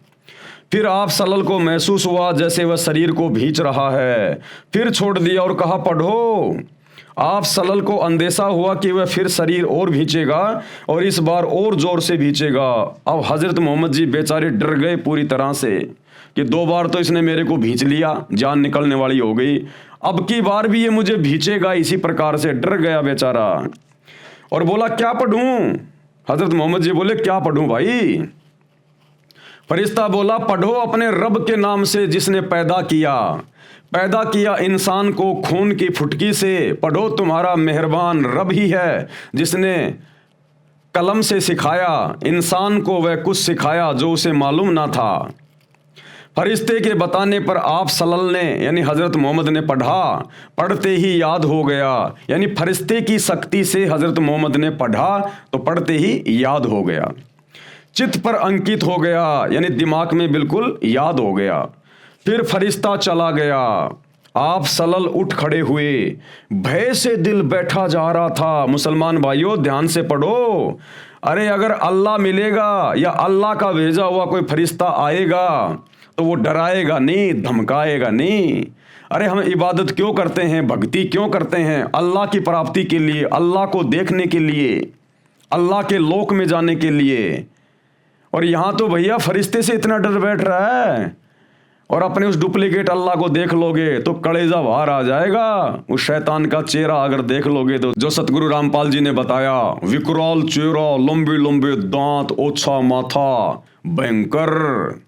फिर आप सलल को महसूस हुआ जैसे वह शरीर को भींच रहा है, फिर छोड़ दिया और कहा पढ़ो। आप सलल को अंदेशा हुआ कि वह फिर शरीर और भींचेगा और इस बार और जोर से भींचेगा। अब हजरत मोहम्मद जी बेचारे डर गए पूरी तरह से कि 2 बार तो इसने मेरे को भींच लिया, जान निकलने वाली हो गई, अब की बार भी ये मुझे भींचेगा। इसी प्रकार से डर गया बेचारा और बोला क्या पढ़ूं? हजरत मोहम्मद जी बोले क्या पढ़ूं भाई? फरिश्ता बोला पढ़ो अपने रब के नाम से जिसने पैदा किया इंसान को खून की फुटकी से। पढ़ो तुम्हारा मेहरबान रब ही है जिसने कलम से सिखाया इंसान को, वह कुछ सिखाया जो उसे मालूम ना था। फरिश्ते के बताने पर आप सलल ने यानी हजरत मोहम्मद ने पढ़ा, पढ़ते ही याद हो गया। यानी फरिश्ते की शक्ति से हजरत मोहम्मद ने पढ़ा तो पढ़ते ही याद हो गया, चित्त पर अंकित हो गया, यानी दिमाग में बिल्कुल याद हो गया। फिर फरिश्ता चला गया। आप सलल उठ खड़े हुए, भय से दिल बैठा जा रहा था। मुसलमान भाइयों ध्यान से पढ़ो। अरे अगर अल्लाह मिलेगा या अल्लाह का भेजा हुआ कोई फरिश्ता आएगा तो वो डराएगा नहीं, धमकाएगा नहीं। अरे हम इबादत क्यों करते हैं, भक्ति क्यों करते हैं? अल्लाह की प्राप्ति के लिए, अल्लाह को देखने के लिए, अल्लाह के लोक में जाने के लिए। और यहाँ तो भैया फरिश्ते से इतना डर बैठ रहा है और अपने उस डुप्लीकेट अल्लाह को देख लोगे तो कलेजा बाहर आ जाएगा। उस शैतान का चेहरा अगर देख लोगे तो, जो सतगुरु रामपाल जी ने बताया, विकराल चेहरा, लंबे लंबे दांत, ओछा माथा, भयंकर।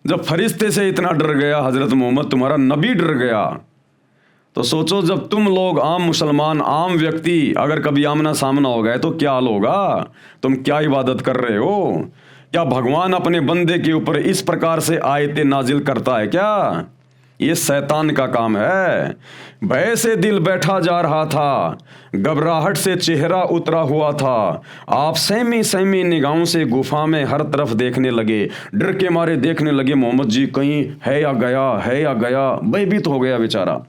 जब फरिश्ते से इतना डर गया हजरत मोहम्मद, तुम्हारा नबी डर गया, तो सोचो जब तुम लोग आम मुसलमान, आम व्यक्ति अगर कभी आमना सामना हो गए तो क्या हाल होगा? तुम क्या इबादत कर रहे हो? क्या भगवान अपने बंदे के ऊपर इस प्रकार से आयतें नाजिल करता है क्या? ये शैतान का काम है। भय से दिल बैठा जा रहा था, घबराहट से चेहरा उतरा हुआ था। आप सहमी सहमी निगाहों से गुफा में हर तरफ देखने लगे, डर के मारे देखने लगे मोहम्मद जी कहीं है या गया, है या गया। भयभीत हो गया बेचारा,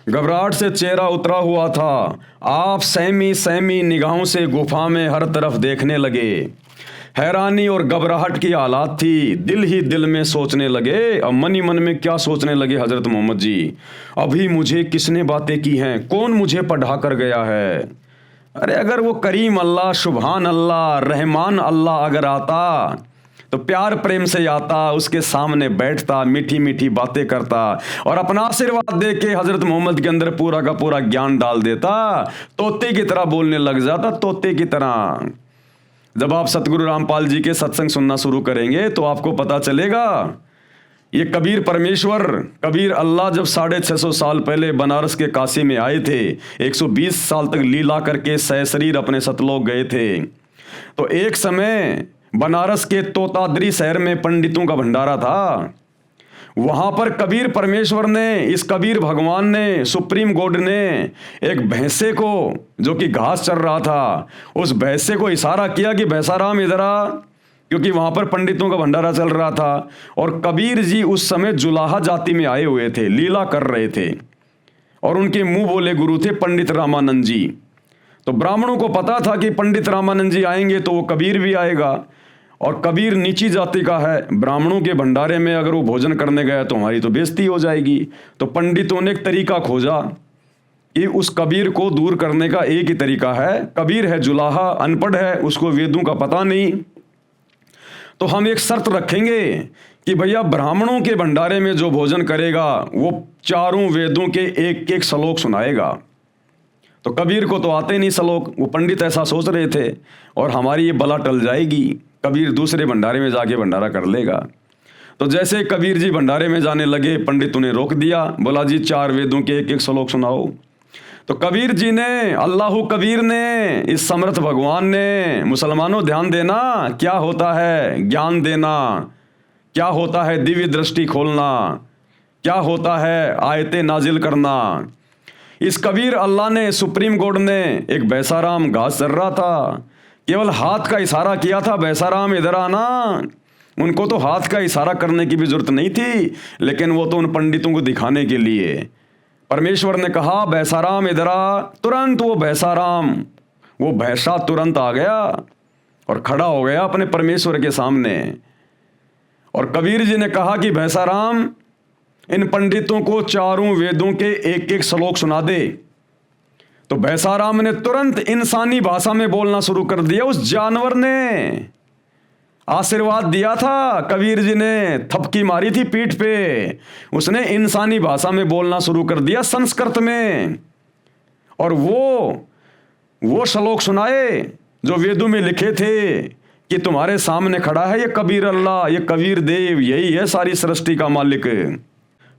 घबराहट से चेहरा उतरा हुआ था। आप सहमी सहमी निगाहों से गुफा में हर तरफ देखने लगे। हैरानी और घबराहट की हालात थी। दिल ही दिल में सोचने लगे। अब मन ही मन में क्या सोचने लगे हजरत मोहम्मद जी, अभी मुझे किसने बातें की हैं, कौन मुझे पढ़ा कर गया है। अरे अगर वो करीम अल्लाह, सुभान अल्लाह, रहमान अल्लाह अगर आता तो प्यार प्रेम से आता, उसके सामने बैठता, मीठी मीठी बातें करता और अपना आशीर्वाद दे के हजरत मोहम्मद के अंदर पूरा का पूरा ज्ञान डाल देता। तोते की तरह बोलने लग जाता, तोते की तरह। जब आप सतगुरु रामपाल जी के सत्संग सुनना शुरू करेंगे तो आपको पता चलेगा ये कबीर परमेश्वर, कबीर अल्लाह जब 650 साल पहले बनारस के काशी में आए थे, 120 साल तक लीला करके सहशरीर अपने सतलोक गए थे। तो एक समय बनारस के तोताद्री शहर में पंडितों का भंडारा था। वहां पर कबीर परमेश्वर ने, इस कबीर भगवान ने, सुप्रीम गॉड ने एक भैंसे को, जो कि घास चर रहा था, उस भैंसे को इशारा किया कि भैंसाराम इधर आ, क्योंकि वहां पर पंडितों का भंडारा चल रहा था। और कबीर जी उस समय जुलाहा जाति में आए हुए थे, लीला कर रहे थे और उनके मुंह बोले गुरु थे पंडित रामानंद जी। तो ब्राह्मणों को पता था कि पंडित रामानंद जी आएंगे तो वो कबीर भी आएगा, और कबीर नीची जाति का है, ब्राह्मणों के भंडारे में अगर वो भोजन करने गया तो हमारी तो बेइज्जती हो जाएगी। तो पंडितों ने एक तरीका खोजा कि उस कबीर को दूर करने का एक ही तरीका है। कबीर है जुलाहा, अनपढ़ है, उसको वेदों का पता नहीं, तो हम एक शर्त रखेंगे कि भैया ब्राह्मणों के भंडारे में जो भोजन करेगा वो चारों वेदों के एक एक श्लोक सुनाएगा। तो कबीर को तो आते नहीं श्लोक, वो पंडित ऐसा सोच रहे थे और हमारी ये बला टल जाएगी, कबीर दूसरे भंडारे में जाके भंडारा कर लेगा। तो जैसे कबीर जी भंडारे में जाने लगे, पंडित उन्हें रोक दिया, बोला जी 4 वेदों के एक एक श्लोक सुनाओ। तो कबीर जी ने, अल्लाह कबीर ने, इस समर्थ भगवान ने, मुसलमानों ध्यान देना, क्या होता है ज्ञान देना, क्या होता है दिव्य दृष्टि खोलना, क्या होता है आयतें नाजिल करना। इस कबीर अल्लाह ने, सुप्रीम गॉड ने, एक भैंसाराम घास चर रहा था, केवल हाथ का इशारा किया था, भैंसाराम इधर आना। उनको तो हाथ का इशारा करने की भी जरूरत नहीं थी, लेकिन वो तो उन पंडितों को दिखाने के लिए परमेश्वर ने कहा भैंसाराम इधर आ। तुरंत वो भैंसाराम, वो भैंसा तुरंत आ गया और खड़ा हो गया अपने परमेश्वर के सामने। और कबीर जी ने कहा कि भैंसाराम, इन पंडितों को चारों वेदों के एक एक श्लोक सुना दे। तो भैंसाराम ने तुरंत इंसानी भाषा में बोलना शुरू कर दिया। उस जानवर ने आशीर्वाद दिया था, कबीर जी ने थपकी मारी थी पीठ पे, उसने इंसानी भाषा में बोलना शुरू कर दिया, संस्कृत में। और वो श्लोक सुनाए जो वेदों में लिखे थे कि तुम्हारे सामने खड़ा है ये कबीर अल्लाह, ये कबीर देव, यही है सारी सृष्टि का मालिक।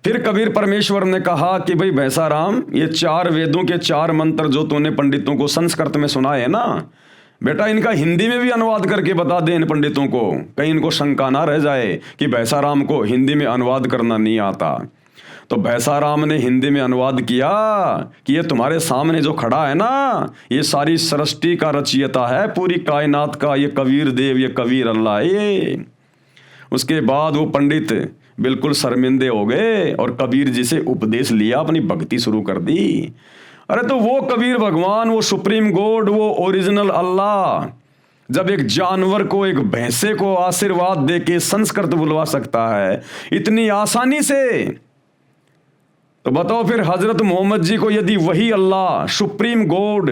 फिर कबीर परमेश्वर ने कहा कि भाई भैंसाराम, ये 4 वेदों के 4 मंत्र जो तूने पंडितों को संस्कृत में सुनाए ना, बेटा इनका हिंदी में भी अनुवाद करके बता दे इन पंडितों को, कहीं इनको शंका ना रह जाए कि भैंसाराम को हिंदी में अनुवाद करना नहीं आता। तो भैंसाराम ने हिंदी में अनुवाद किया कि ये तुम्हारे सामने जो खड़ा है ना, ये सारी सृष्टि का रचयिता है, पूरी कायनात का, ये कबीर देव, ये कबीर अल्लाह है ये। उसके बाद वो पंडित बिल्कुल शर्मिंदे हो गए और कबीर जी से उपदेश लिया, अपनी भक्ति शुरू कर दी। अरे तो वो कबीर भगवान, वो सुप्रीम गॉड, वो ओरिजिनल अल्लाह जब एक जानवर को, एक भैंसे को आशीर्वाद दे के संस्कृत बुलवा सकता है इतनी आसानी से, तो बताओ फिर हजरत मोहम्मद जी को यदि वही अल्लाह, सुप्रीम गॉड,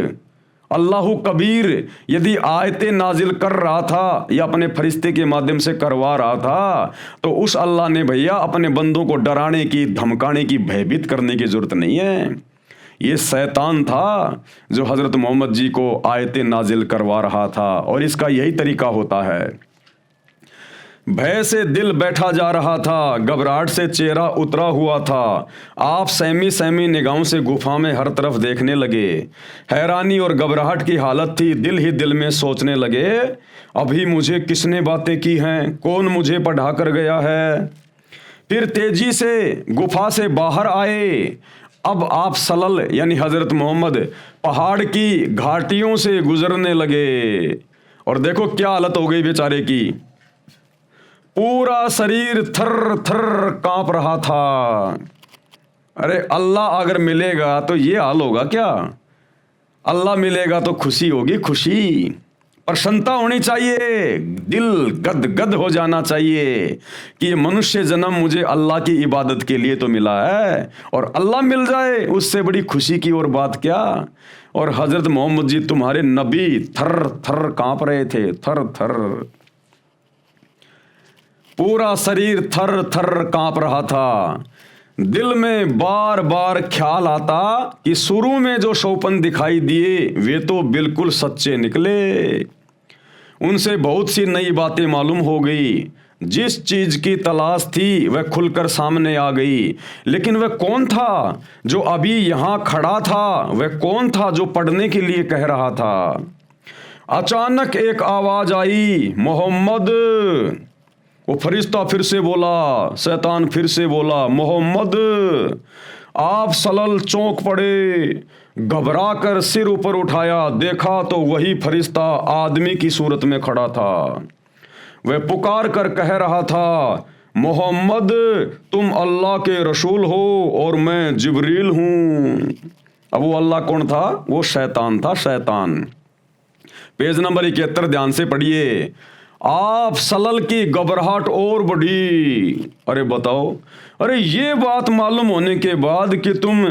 अल्लाह कबीर यदि आयतें नाजिल कर रहा था या अपने फरिश्ते के माध्यम से करवा रहा था, तो उस अल्लाह ने भैया अपने बंदों को डराने की, धमकाने की, भयभीत करने की जरूरत नहीं है। ये शैतान था जो हजरत मोहम्मद जी को आयतें नाजिल करवा रहा था, और इसका यही तरीका होता है। भय से दिल बैठा जा रहा था, घबराहट से चेहरा उतरा हुआ था। आप सहमी सहमी निगाहों से गुफा में हर तरफ देखने लगे। हैरानी और घबराहट की हालत थी। दिल ही दिल में सोचने लगे, अभी मुझे किसने बातें की हैं, कौन मुझे पढ़ा कर गया है। फिर तेजी से गुफा से बाहर आए। अब आप सल्लल्लाहु यानी हजरत मोहम्मद पहाड़ की घाटियों से गुजरने लगे और देखो क्या हालत हो गई बेचारे की, पूरा शरीर थर थर कांप रहा था। अरे अल्लाह अगर मिलेगा तो ये हाल होगा क्या? अल्लाह मिलेगा तो खुशी होगी, खुशी, प्रसन्नता होनी चाहिए, दिल गद गद हो जाना चाहिए कि ये मनुष्य जन्म मुझे अल्लाह की इबादत के लिए तो मिला है, और अल्लाह मिल जाए उससे बड़ी खुशी की और बात क्या। और हजरत मोहम्मद जी तुम्हारे नबी थर थर कांप रहे थे, थर थर, पूरा शरीर थर थर कांप रहा था। दिल में बार बार ख्याल आता कि शुरू में जो शोपन दिखाई दिए वे तो बिल्कुल सच्चे निकले, उनसे बहुत सी नई बातें मालूम हो गई, जिस चीज की तलाश थी वह खुलकर सामने आ गई। लेकिन वह कौन था जो अभी यहां खड़ा था? वह कौन था जो पढ़ने के लिए कह रहा था? अचानक एक आवाज आई, मोहम्मद। वो फरिश्ता फिर से बोला, शैतान फिर से बोला, मोहम्मद। आप सलल चौंक पड़े, घबरा कर सिर ऊपर उठाया, देखा तो वही फरिश्ता आदमी की सूरत में खड़ा था। वह पुकार कर कह रहा था, मोहम्मद तुम अल्लाह के रसूल हो और मैं जिब्रील हूं। अब वो अल्लाह कौन था? वो शैतान था, शैतान। पेज नंबर 71 ध्यान से पढ़िए। आप सलल की घबराहट और बढ़ी। अरे बताओ, अरे ये बात मालूम होने के बाद कि तुम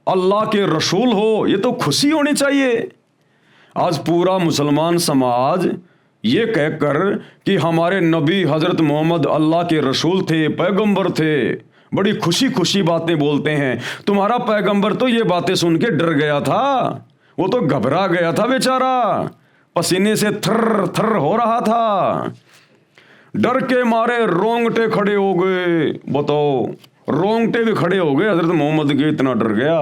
अल्लाह के रसूल हो, ये तो खुशी होनी चाहिए। आज पूरा मुसलमान समाज ये कहकर कि हमारे नबी हजरत मोहम्मद अल्लाह के रसूल थे, पैगंबर थे, बड़ी खुशी खुशी बातें बोलते हैं। तुम्हारा पैगंबर तो ये बातें सुन के डर गया था, वो तो घबरा गया था बेचारा, पसीने से थर थर हो रहा था, डर के मारे रोंगटे खड़े हो गए। बताओ, रोंगटे भी खड़े हो गए हजरत मोहम्मद के, इतना डर गया।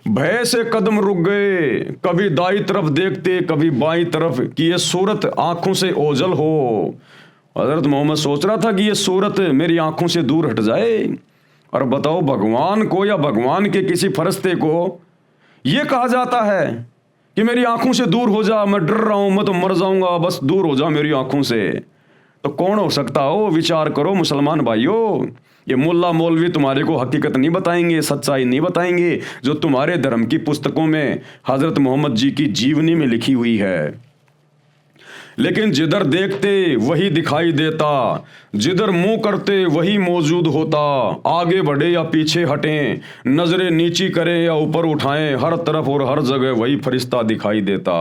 भय से कदम रुक गए, कभी दाई तरफ देखते कभी बाई तरफ कि ये सूरत आंखों से ओझल हो। हजरत मोहम्मद सोच रहा था कि ये सूरत मेरी आंखों से दूर हट जाए। और बताओ, भगवान को या भगवान के किसी फरिश्ते को ये कहा जाता है कि मेरी आंखों से दूर हो जा, मैं डर रहा हूं, मैं तो मर जाऊंगा, बस दूर हो जा मेरी आंखों से। तो कौन हो सकता हो? विचार करो मुसलमान भाइयों। ये मुल्ला मौलवी तुम्हारे को हकीकत नहीं बताएंगे, सच्चाई नहीं बताएंगे जो तुम्हारे धर्म की पुस्तकों में हजरत मोहम्मद जी की जीवनी में लिखी हुई है। लेकिन जिधर देखते वही दिखाई देता, जिधर मुंह करते वही मौजूद होता। आगे बढ़े या पीछे हटें, नजरें नीची करें या ऊपर उठाएं, हर तरफ और हर जगह वही फरिश्ता दिखाई देता।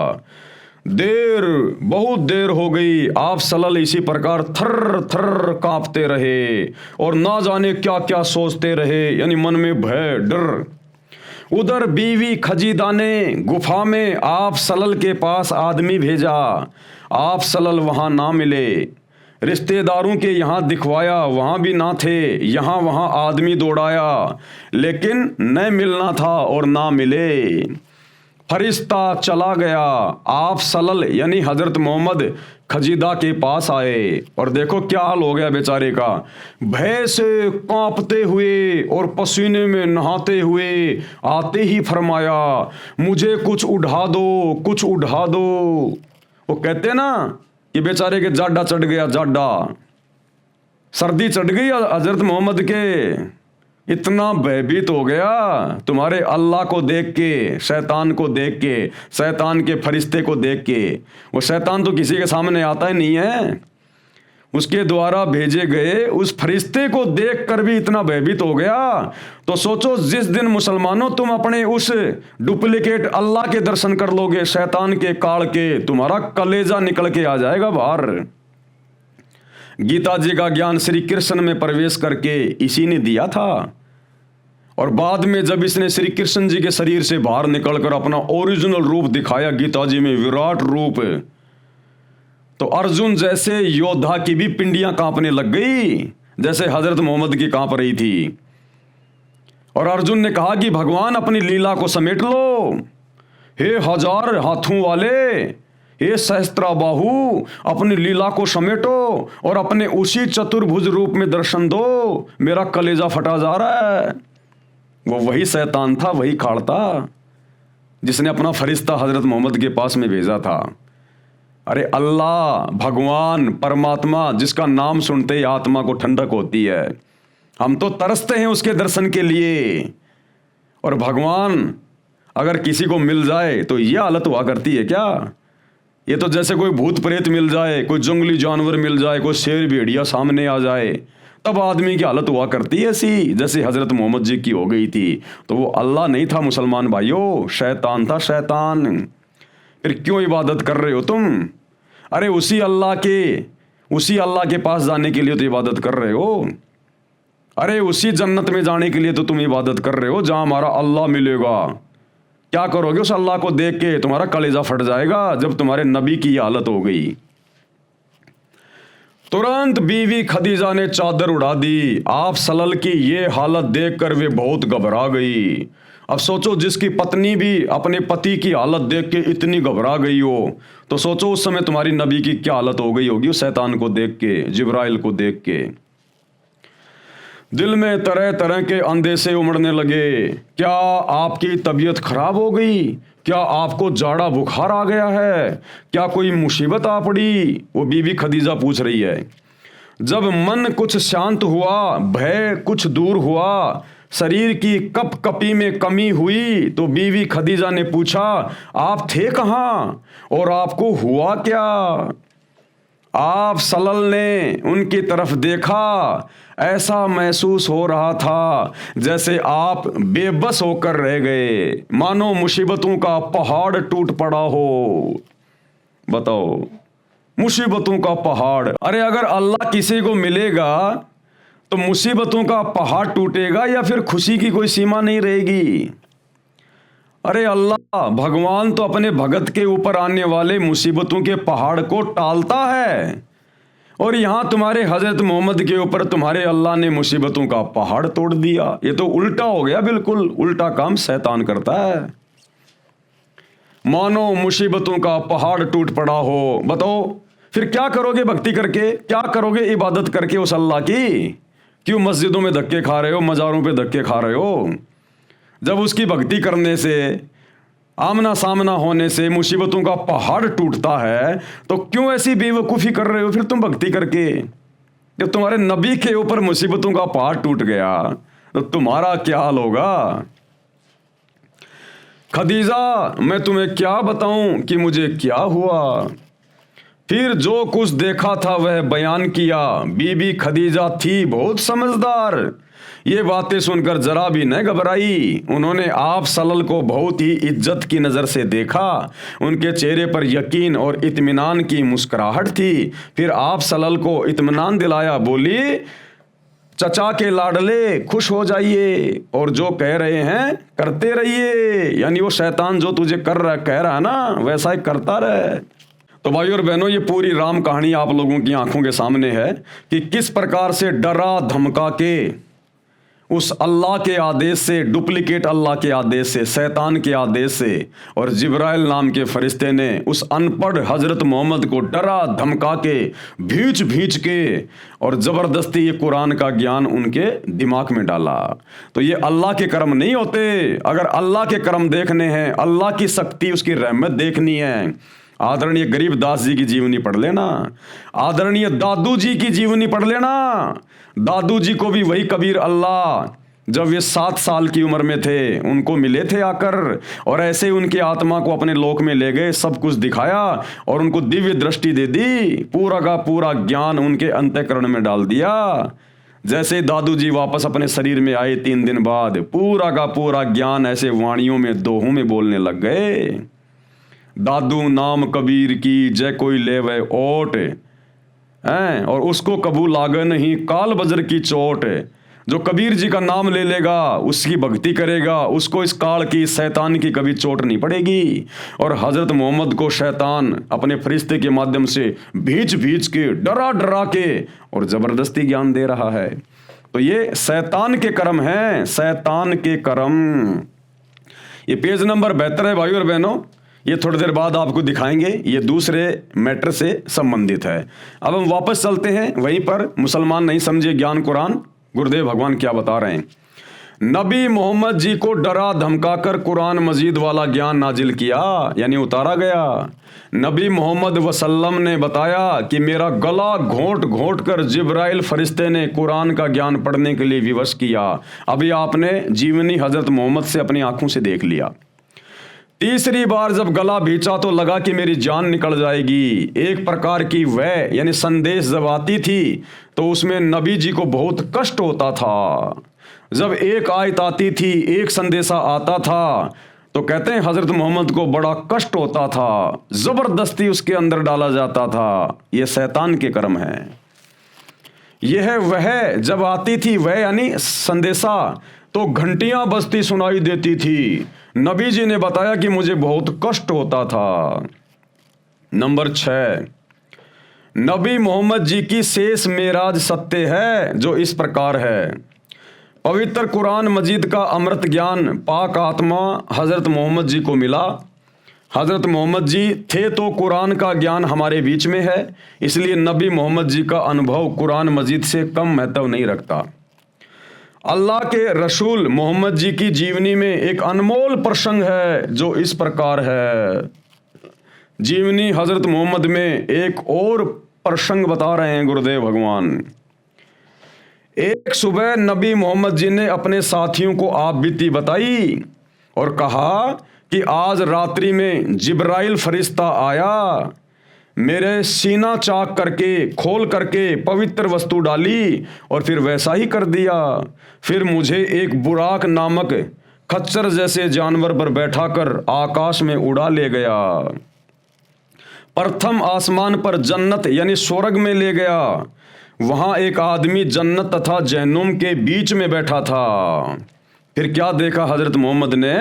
देर, बहुत देर हो गई, आप सल्लल्लाहु इसी प्रकार थर थर कांपते रहे और ना जाने क्या क्या सोचते रहे, यानी मन में भय, डर। उधर बीवी खजीदा ने गुफा में आप सल्लल्लाहु के पास आदमी भेजा। आप सल्लल्लाहु वहां ना मिले, रिश्तेदारों के यहाँ दिखवाया, वहां भी ना थे, यहाँ वहां आदमी दौड़ाया, लेकिन न मिलना था और ना मिले। फरिश्ता चला गया। आप सल्लल्लाहु यानी हजरत मोहम्मद खजीदा के पास आए और देखो क्या हाल हो गया बेचारे का। भय से कांपते हुए और पसीने में नहाते हुए आते ही फरमाया, मुझे कुछ उड़ा दो, कुछ उड़ा दो। वो कहते ना कि बेचारे के जाडा चढ़ गया, जाडा, सर्दी चढ़ गई हजरत मोहम्मद के, इतना भयभीत हो गया तुम्हारे अल्लाह को देख के, शैतान को देख के, शैतान के फरिश्ते को देख के। वो शैतान तो किसी के सामने आता ही नहीं है, उसके द्वारा भेजे गए उस फरिश्ते को देख कर भी इतना भयभीत हो गया। तो सोचो, जिस दिन मुसलमानों तुम अपने उस डुप्लीकेट अल्लाह के दर्शन कर लोगे, शैतान के काल के, तुम्हारा कलेजा निकल के आ जाएगा बाहर। गीता जी का ज्ञान श्री कृष्ण में प्रवेश करके इसी ने दिया था, और बाद में जब इसने श्री कृष्ण जी के शरीर से बाहर निकलकर अपना ओरिजिनल रूप दिखाया गीता जी में, विराट रूप, तो अर्जुन जैसे योद्धा की भी पिंडियां कांपने लग गई, जैसे हजरत मोहम्मद की कांप रही थी। और अर्जुन ने कहा कि भगवान अपनी लीला को समेट लो, हे हजार हाथों वाले, हे सहस्त्राबाहु, अपनी लीला को समेटो और अपने उसी चतुर्भुज रूप में दर्शन दो, मेरा कलेजा फटा जा रहा है। वो वही शैतान था, वही खाड़ था जिसने अपना फरिश्ता हजरत मोहम्मद के पास में भेजा था। अरे अल्लाह, भगवान, परमात्मा, जिसका नाम सुनते ही आत्मा को ठंडक होती है, हम तो तरसते हैं उसके दर्शन के लिए। और भगवान अगर किसी को मिल जाए तो ये हालत हुआ करती है क्या? ये तो जैसे कोई भूत प्रेत मिल जाए, कोई जंगली जानवर मिल जाए, कोई शेर भेड़िया सामने आ जाए, तब आदमी की हालत हुआ करती है ऐसी, जैसे हजरत मोहम्मद जी की हो गई थी। तो वो अल्लाह नहीं था मुसलमान भाइयों, शैतान था, शैतान। फिर क्यों इबादत कर रहे हो तुम? अरे उसी अल्लाह के पास जाने के लिए तो इबादत कर रहे हो। अरे उसी जन्नत में जाने के लिए तो तुम इबादत कर रहे हो जहां हमारा अल्लाह मिलेगा। क्या करोगे उस अल्लाह को देख के? तुम्हारा कलेजा फट जाएगा जब तुम्हारे नबी की हालत हो गई। तुरंत बीवी खदीजा ने चादर उड़ा दी। आप सल्लल्लाहु की ये हालत देखकर वे बहुत घबरा गई। अब सोचो, जिसकी पत्नी भी अपने पति की हालत देख के इतनी घबरा गई हो, तो सोचो उस समय तुम्हारी नबी की क्या हालत हो गई होगी उस शैतान को देख के, जिब्राइल को देख के। दिल में तरह तरह के अंदेशे उमड़ने लगे। क्या आपकी तबीयत खराब हो गई? क्या आपको जाड़ा बुखार आ गया है? क्या कोई मुसीबत आ पड़ी? वो बीवी खदीजा पूछ रही है। जब मन कुछ शांत हुआ, भय कुछ दूर हुआ, शरीर की कपकपी में कमी हुई, तो बीवी खदीजा ने पूछा, आप थे कहाँ और आपको हुआ क्या? आप सल्लल्लाहु ने उनकी तरफ देखा। ऐसा महसूस हो रहा था जैसे आप बेबस होकर रह गए, मानो मुसीबतों का पहाड़ टूट पड़ा हो। बताओ, मुसीबतों का पहाड़। अरे अगर अल्लाह किसी को मिलेगा तो मुसीबतों का पहाड़ टूटेगा या फिर खुशी की कोई सीमा नहीं रहेगी। अरे अल्लाह, भगवान तो अपने भगत के ऊपर आने वाले मुसीबतों के पहाड़ को टालता है, और यहां तुम्हारे हजरत मोहम्मद के ऊपर तुम्हारे अल्लाह ने मुसीबतों का पहाड़ तोड़ दिया। ये तो उल्टा हो गया, बिल्कुल उल्टा काम शैतान करता है। मानो मुसीबतों का पहाड़ टूट पड़ा हो। बताओ फिर क्या करोगे भक्ति करके? क्या करोगे इबादत करके उस अल्लाह की? क्यों मस्जिदों में धक्के खा रहे हो, मज़ारों पे धक्के खा रहे हो? जब उसकी भक्ति करने से, आमना सामना होने से मुसीबतों का पहाड़ टूटता है, तो क्यों ऐसी बेवकूफ़ी कर रहे हो फिर तुम भक्ति करके? जब तुम्हारे नबी के ऊपर मुसीबतों का पहाड़ टूट गया तो तुम्हारा क्या हाल होगा? खदीजा, मैं तुम्हें क्या बताऊं कि मुझे क्या हुआ? फिर जो कुछ देखा था वह बयान किया। बीबी खदीजा थी बहुत समझदार। ये बातें सुनकर जरा भी न घबराई। उन्होंने आप सल्लल्लाहु को बहुत ही इज्जत की नज़र से देखा। उनके चेहरे पर यकीन और इत्मीनान की मुस्कुराहट थी। फिर आप सल्लल्लाहु को इत्मीनान दिलाया। बोली, चचा के लाडले, खुश हो जाइए और जो कह रहे हैं करते रहिए। यानी वो शैतान जो तुझे कह रहा है ना, वैसा ही करता रहे। तो भाइयों और बहनों, ये पूरी राम कहानी आप लोगों की आंखों के सामने है कि किस प्रकार से डरा धमका के उस अल्लाह के आदेश से, डुप्लीकेट अल्लाह के आदेश से, शैतान के आदेश से, और जिब्राइल नाम के फरिश्ते ने उस अनपढ़ हजरत मोहम्मद को डरा धमका के, भींच भींच के और ज़बरदस्ती ये कुरान का ज्ञान उनके दिमाग में डाला। तो ये अल्लाह के कर्म नहीं होते। अगर अल्लाह के कर्म देखने हैं, अल्लाह की शक्ति, उसकी रहमत देखनी है, आदरणीय गरीबदास जी की जीवनी पढ़ लेना, आदरणीय दादू जी की जीवनी पढ़ लेना। दादू जी को भी वही कबीर अल्लाह जब वे 7 साल की उम्र में थे उनको मिले थे आकर, और ऐसे उनकी आत्मा को अपने लोक में ले गए, सब कुछ दिखाया और उनको दिव्य दृष्टि दे दी, पूरा का पूरा ज्ञान उनके अंतःकरण में डाल दिया। जैसे दादू जी वापस अपने शरीर में आए 3 दिन बाद, पूरा का पूरा ज्ञान ऐसे वाणियों में, दोहों में बोलने लग गए। दादू नाम कबीर की, जय कोई ले वह ओट हैं, और उसको कबूल आगे नहीं काल बजर की चोट। जो कबीर जी का नाम ले लेगा, उसकी भक्ति करेगा, उसको इस काल की, शैतान की कभी चोट नहीं पड़ेगी। और हजरत मोहम्मद को शैतान अपने फरिश्ते के माध्यम से भींच भींच के, डरा डरा के और जबरदस्ती ज्ञान दे रहा है। तो ये शैतान के कर्म हैं, शैतान के कर्म। ये पेज नंबर 72 है भाइयों और बहनों। ये थोड़ी देर बाद आपको दिखाएंगे, ये दूसरे मैटर से संबंधित है। अब हम वापस चलते हैं वहीं पर। मुसलमान नहीं समझे ज्ञान कुरान, गुरुदेव भगवान क्या बता रहे हैं। नबी मोहम्मद जी को डरा धमकाकर कुरान मजीद वाला ज्ञान नाजिल किया, यानी उतारा गया। नबी मोहम्मद वसल्लम ने बताया कि मेरा गला घोंट घोंट कर जिब्राइल फरिश्ते ने कुरान का ज्ञान पढ़ने के लिए विवश किया। अभी आपने जीवनी हजरत मोहम्मद से अपनी आंखों से देख लिया। तीसरी बार जब गला भींचा तो लगा कि मेरी जान निकल जाएगी। एक प्रकार की वह यानी संदेश जब आती थी तो उसमें नबी जी को बहुत कष्ट होता था। जब एक आयत आती थी, एक संदेशा आता था, तो कहते हैं हजरत मोहम्मद को बड़ा कष्ट होता था, जबरदस्ती उसके अंदर डाला जाता था। यह शैतान के कर्म है। यह वह जब आती थी वह यानी संदेशा, तो घंटियां बजती सुनाई देती थी। नबी जी ने बताया कि मुझे बहुत कष्ट होता था। नंबर 6, नबी मोहम्मद जी की शेष मेराज सत्य है जो इस प्रकार है। पवित्र कुरान मजीद का अमृत ज्ञान पाक आत्मा हज़रत मोहम्मद जी को मिला। हज़रत मोहम्मद जी थे तो कुरान का ज्ञान हमारे बीच में है, इसलिए नबी मोहम्मद जी का अनुभव कुरान मजीद से कम महत्व नहीं रखता। अल्लाह के रसूल मोहम्मद जी की जीवनी में एक अनमोल प्रसंग है जो इस प्रकार है। जीवनी हज़रत मोहम्मद में एक और प्रसंग बता रहे हैं गुरुदेव भगवान। एक सुबह नबी मोहम्मद जी ने अपने साथियों को आप बीती बताई और कहा कि आज रात्रि में जिब्राइल फरिश्ता आया, मेरे सीना चाक करके खोल करके पवित्र वस्तु डाली और फिर वैसा ही कर दिया। फिर मुझे एक बुराक नामक खच्चर जैसे जानवर पर बैठाकर आकाश में उड़ा ले गया। प्रथम आसमान पर जन्नत यानी स्वर्ग में ले गया। वहां एक आदमी जन्नत तथा जहन्नुम के बीच में बैठा था। फिर क्या देखा हजरत मोहम्मद ने?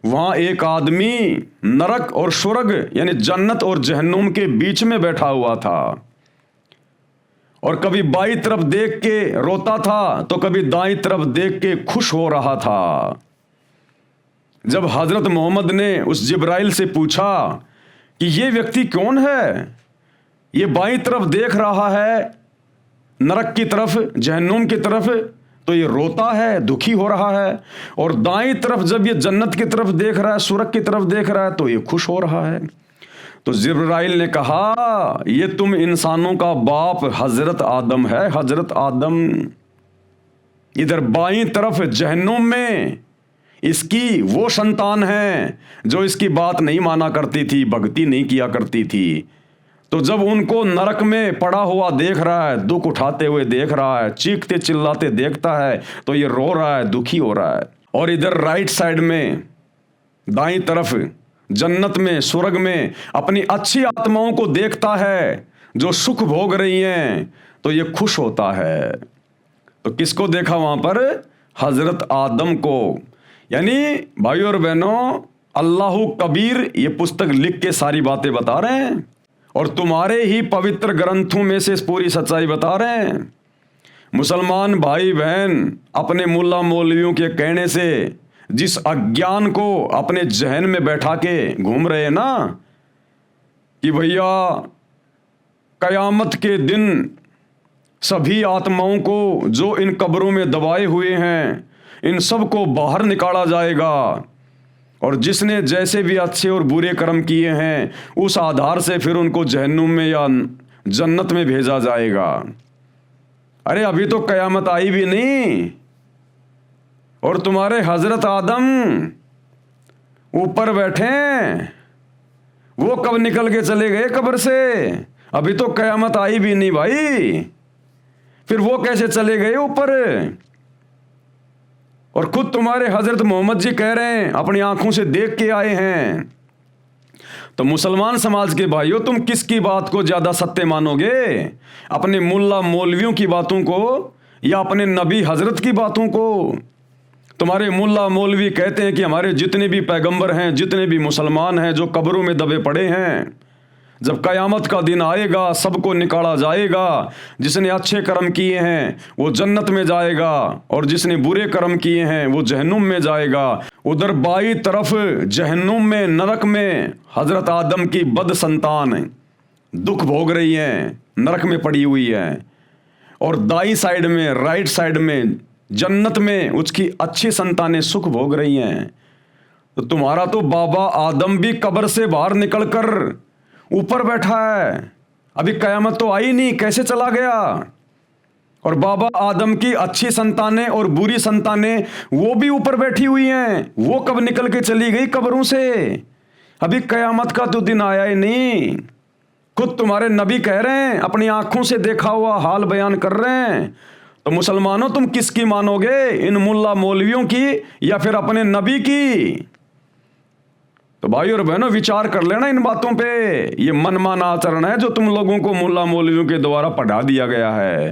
वहां एक आदमी नरक और स्वर्ग यानी जन्नत और जहन्नुम के बीच में बैठा हुआ था और कभी बाईं तरफ देख के रोता था तो कभी दाईं तरफ देख के खुश हो रहा था। जब हजरत मोहम्मद ने उस जिब्राइल से पूछा कि ये व्यक्ति कौन है, ये बाईं तरफ देख रहा है नरक की तरफ, जहन्नुम की तरफ, तो ये रोता है, दुखी हो रहा है, और दाईं तरफ जब ये जन्नत की तरफ देख रहा है, स्वर्ग की तरफ देख रहा है, तो ये खुश हो रहा है। तो जिब्राइल ने कहा, ये तुम इंसानों का बाप हजरत आदम है, हजरत आदम। इधर बाईं तरफ जहन्नुम में इसकी वो संतान है जो इसकी बात नहीं माना करती थी, भक्ति नहीं किया करती थी। तो जब उनको नरक में पड़ा हुआ देख रहा है, दुख उठाते हुए देख रहा है, चीखते चिल्लाते देखता है, तो ये रो रहा है, दुखी हो रहा है। और इधर राइट साइड में दाईं तरफ जन्नत में, स्वर्ग में अपनी अच्छी आत्माओं को देखता है जो सुख भोग रही हैं, तो ये खुश होता है। तो किसको देखा वहां पर? हजरत आदम को। यानी भाइयों और बहनों, अल्लाहु कबीर ये पुस्तक लिख के सारी बातें बता रहे हैं और तुम्हारे ही पवित्र ग्रंथों में से पूरी सच्चाई बता रहे हैं। मुसलमान भाई बहन अपने मुल्ला मौलवियों के कहने से जिस अज्ञान को अपने जहन में बैठा के घूम रहे हैं ना कि भैया कयामत के दिन सभी आत्माओं को जो इन कब्रों में दबाए हुए हैं, इन सब को बाहर निकाला जाएगा और जिसने जैसे भी अच्छे और बुरे कर्म किए हैं उस आधार से फिर उनको जहन्नुम में या जन्नत में भेजा जाएगा। अरे अभी तो कयामत आई भी नहीं और तुम्हारे हजरत आदम ऊपर बैठे, वो कब निकल के चले गए कब्र से? अभी तो कयामत आई भी नहीं भाई, फिर वो कैसे चले गए ऊपर? और खुद तुम्हारे हजरत मोहम्मद जी कह रहे हैं, अपनी आंखों से देख के आए हैं। तो मुसलमान समाज के भाइयों, तुम किसकी बात को ज्यादा सत्य मानोगे? अपने मुल्ला मौलवियों की बातों को या अपने नबी हजरत की बातों को? तुम्हारे मुल्ला मौलवी कहते हैं कि हमारे जितने भी पैगंबर हैं, जितने भी मुसलमान हैं जो कब्रों में दबे पड़े हैं, जब कयामत का दिन आएगा सबको निकाला जाएगा। जिसने अच्छे कर्म किए हैं वो जन्नत में जाएगा और जिसने बुरे कर्म किए हैं वो जहन्नुम में जाएगा। उधर बाई तरफ जहन्नुम में, नरक में हजरत आदम की बद संतान दुख भोग रही हैं, नरक में पड़ी हुई है। और दाई साइड में, राइट साइड में, जन्नत में उसकी अच्छी संतानें सुख भोग रही हैं। तो तुम्हारा तो बाबा आदम भी कब्र से बाहर निकलकर ऊपर बैठा है, अभी कयामत तो आई नहीं, कैसे चला गया? और बाबा आदम की अच्छी संतानें और बुरी संतानें वो भी ऊपर बैठी हुई हैं, वो कब निकल के चली गई कब्रों से? अभी कयामत का तो दिन आया ही नहीं। खुद तुम्हारे नबी कह रहे हैं, अपनी आंखों से देखा हुआ हाल बयान कर रहे हैं। तो मुसलमानों तुम किसकी मानोगे, इन मुल्ला मौलवियों की या फिर अपने नबी की? तो भाई और बहनों विचार कर लेना इन बातों पे। ये मनमाना आचरण है जो तुम लोगों को मुल्ला मौलवियों के द्वारा पढ़ा दिया गया है।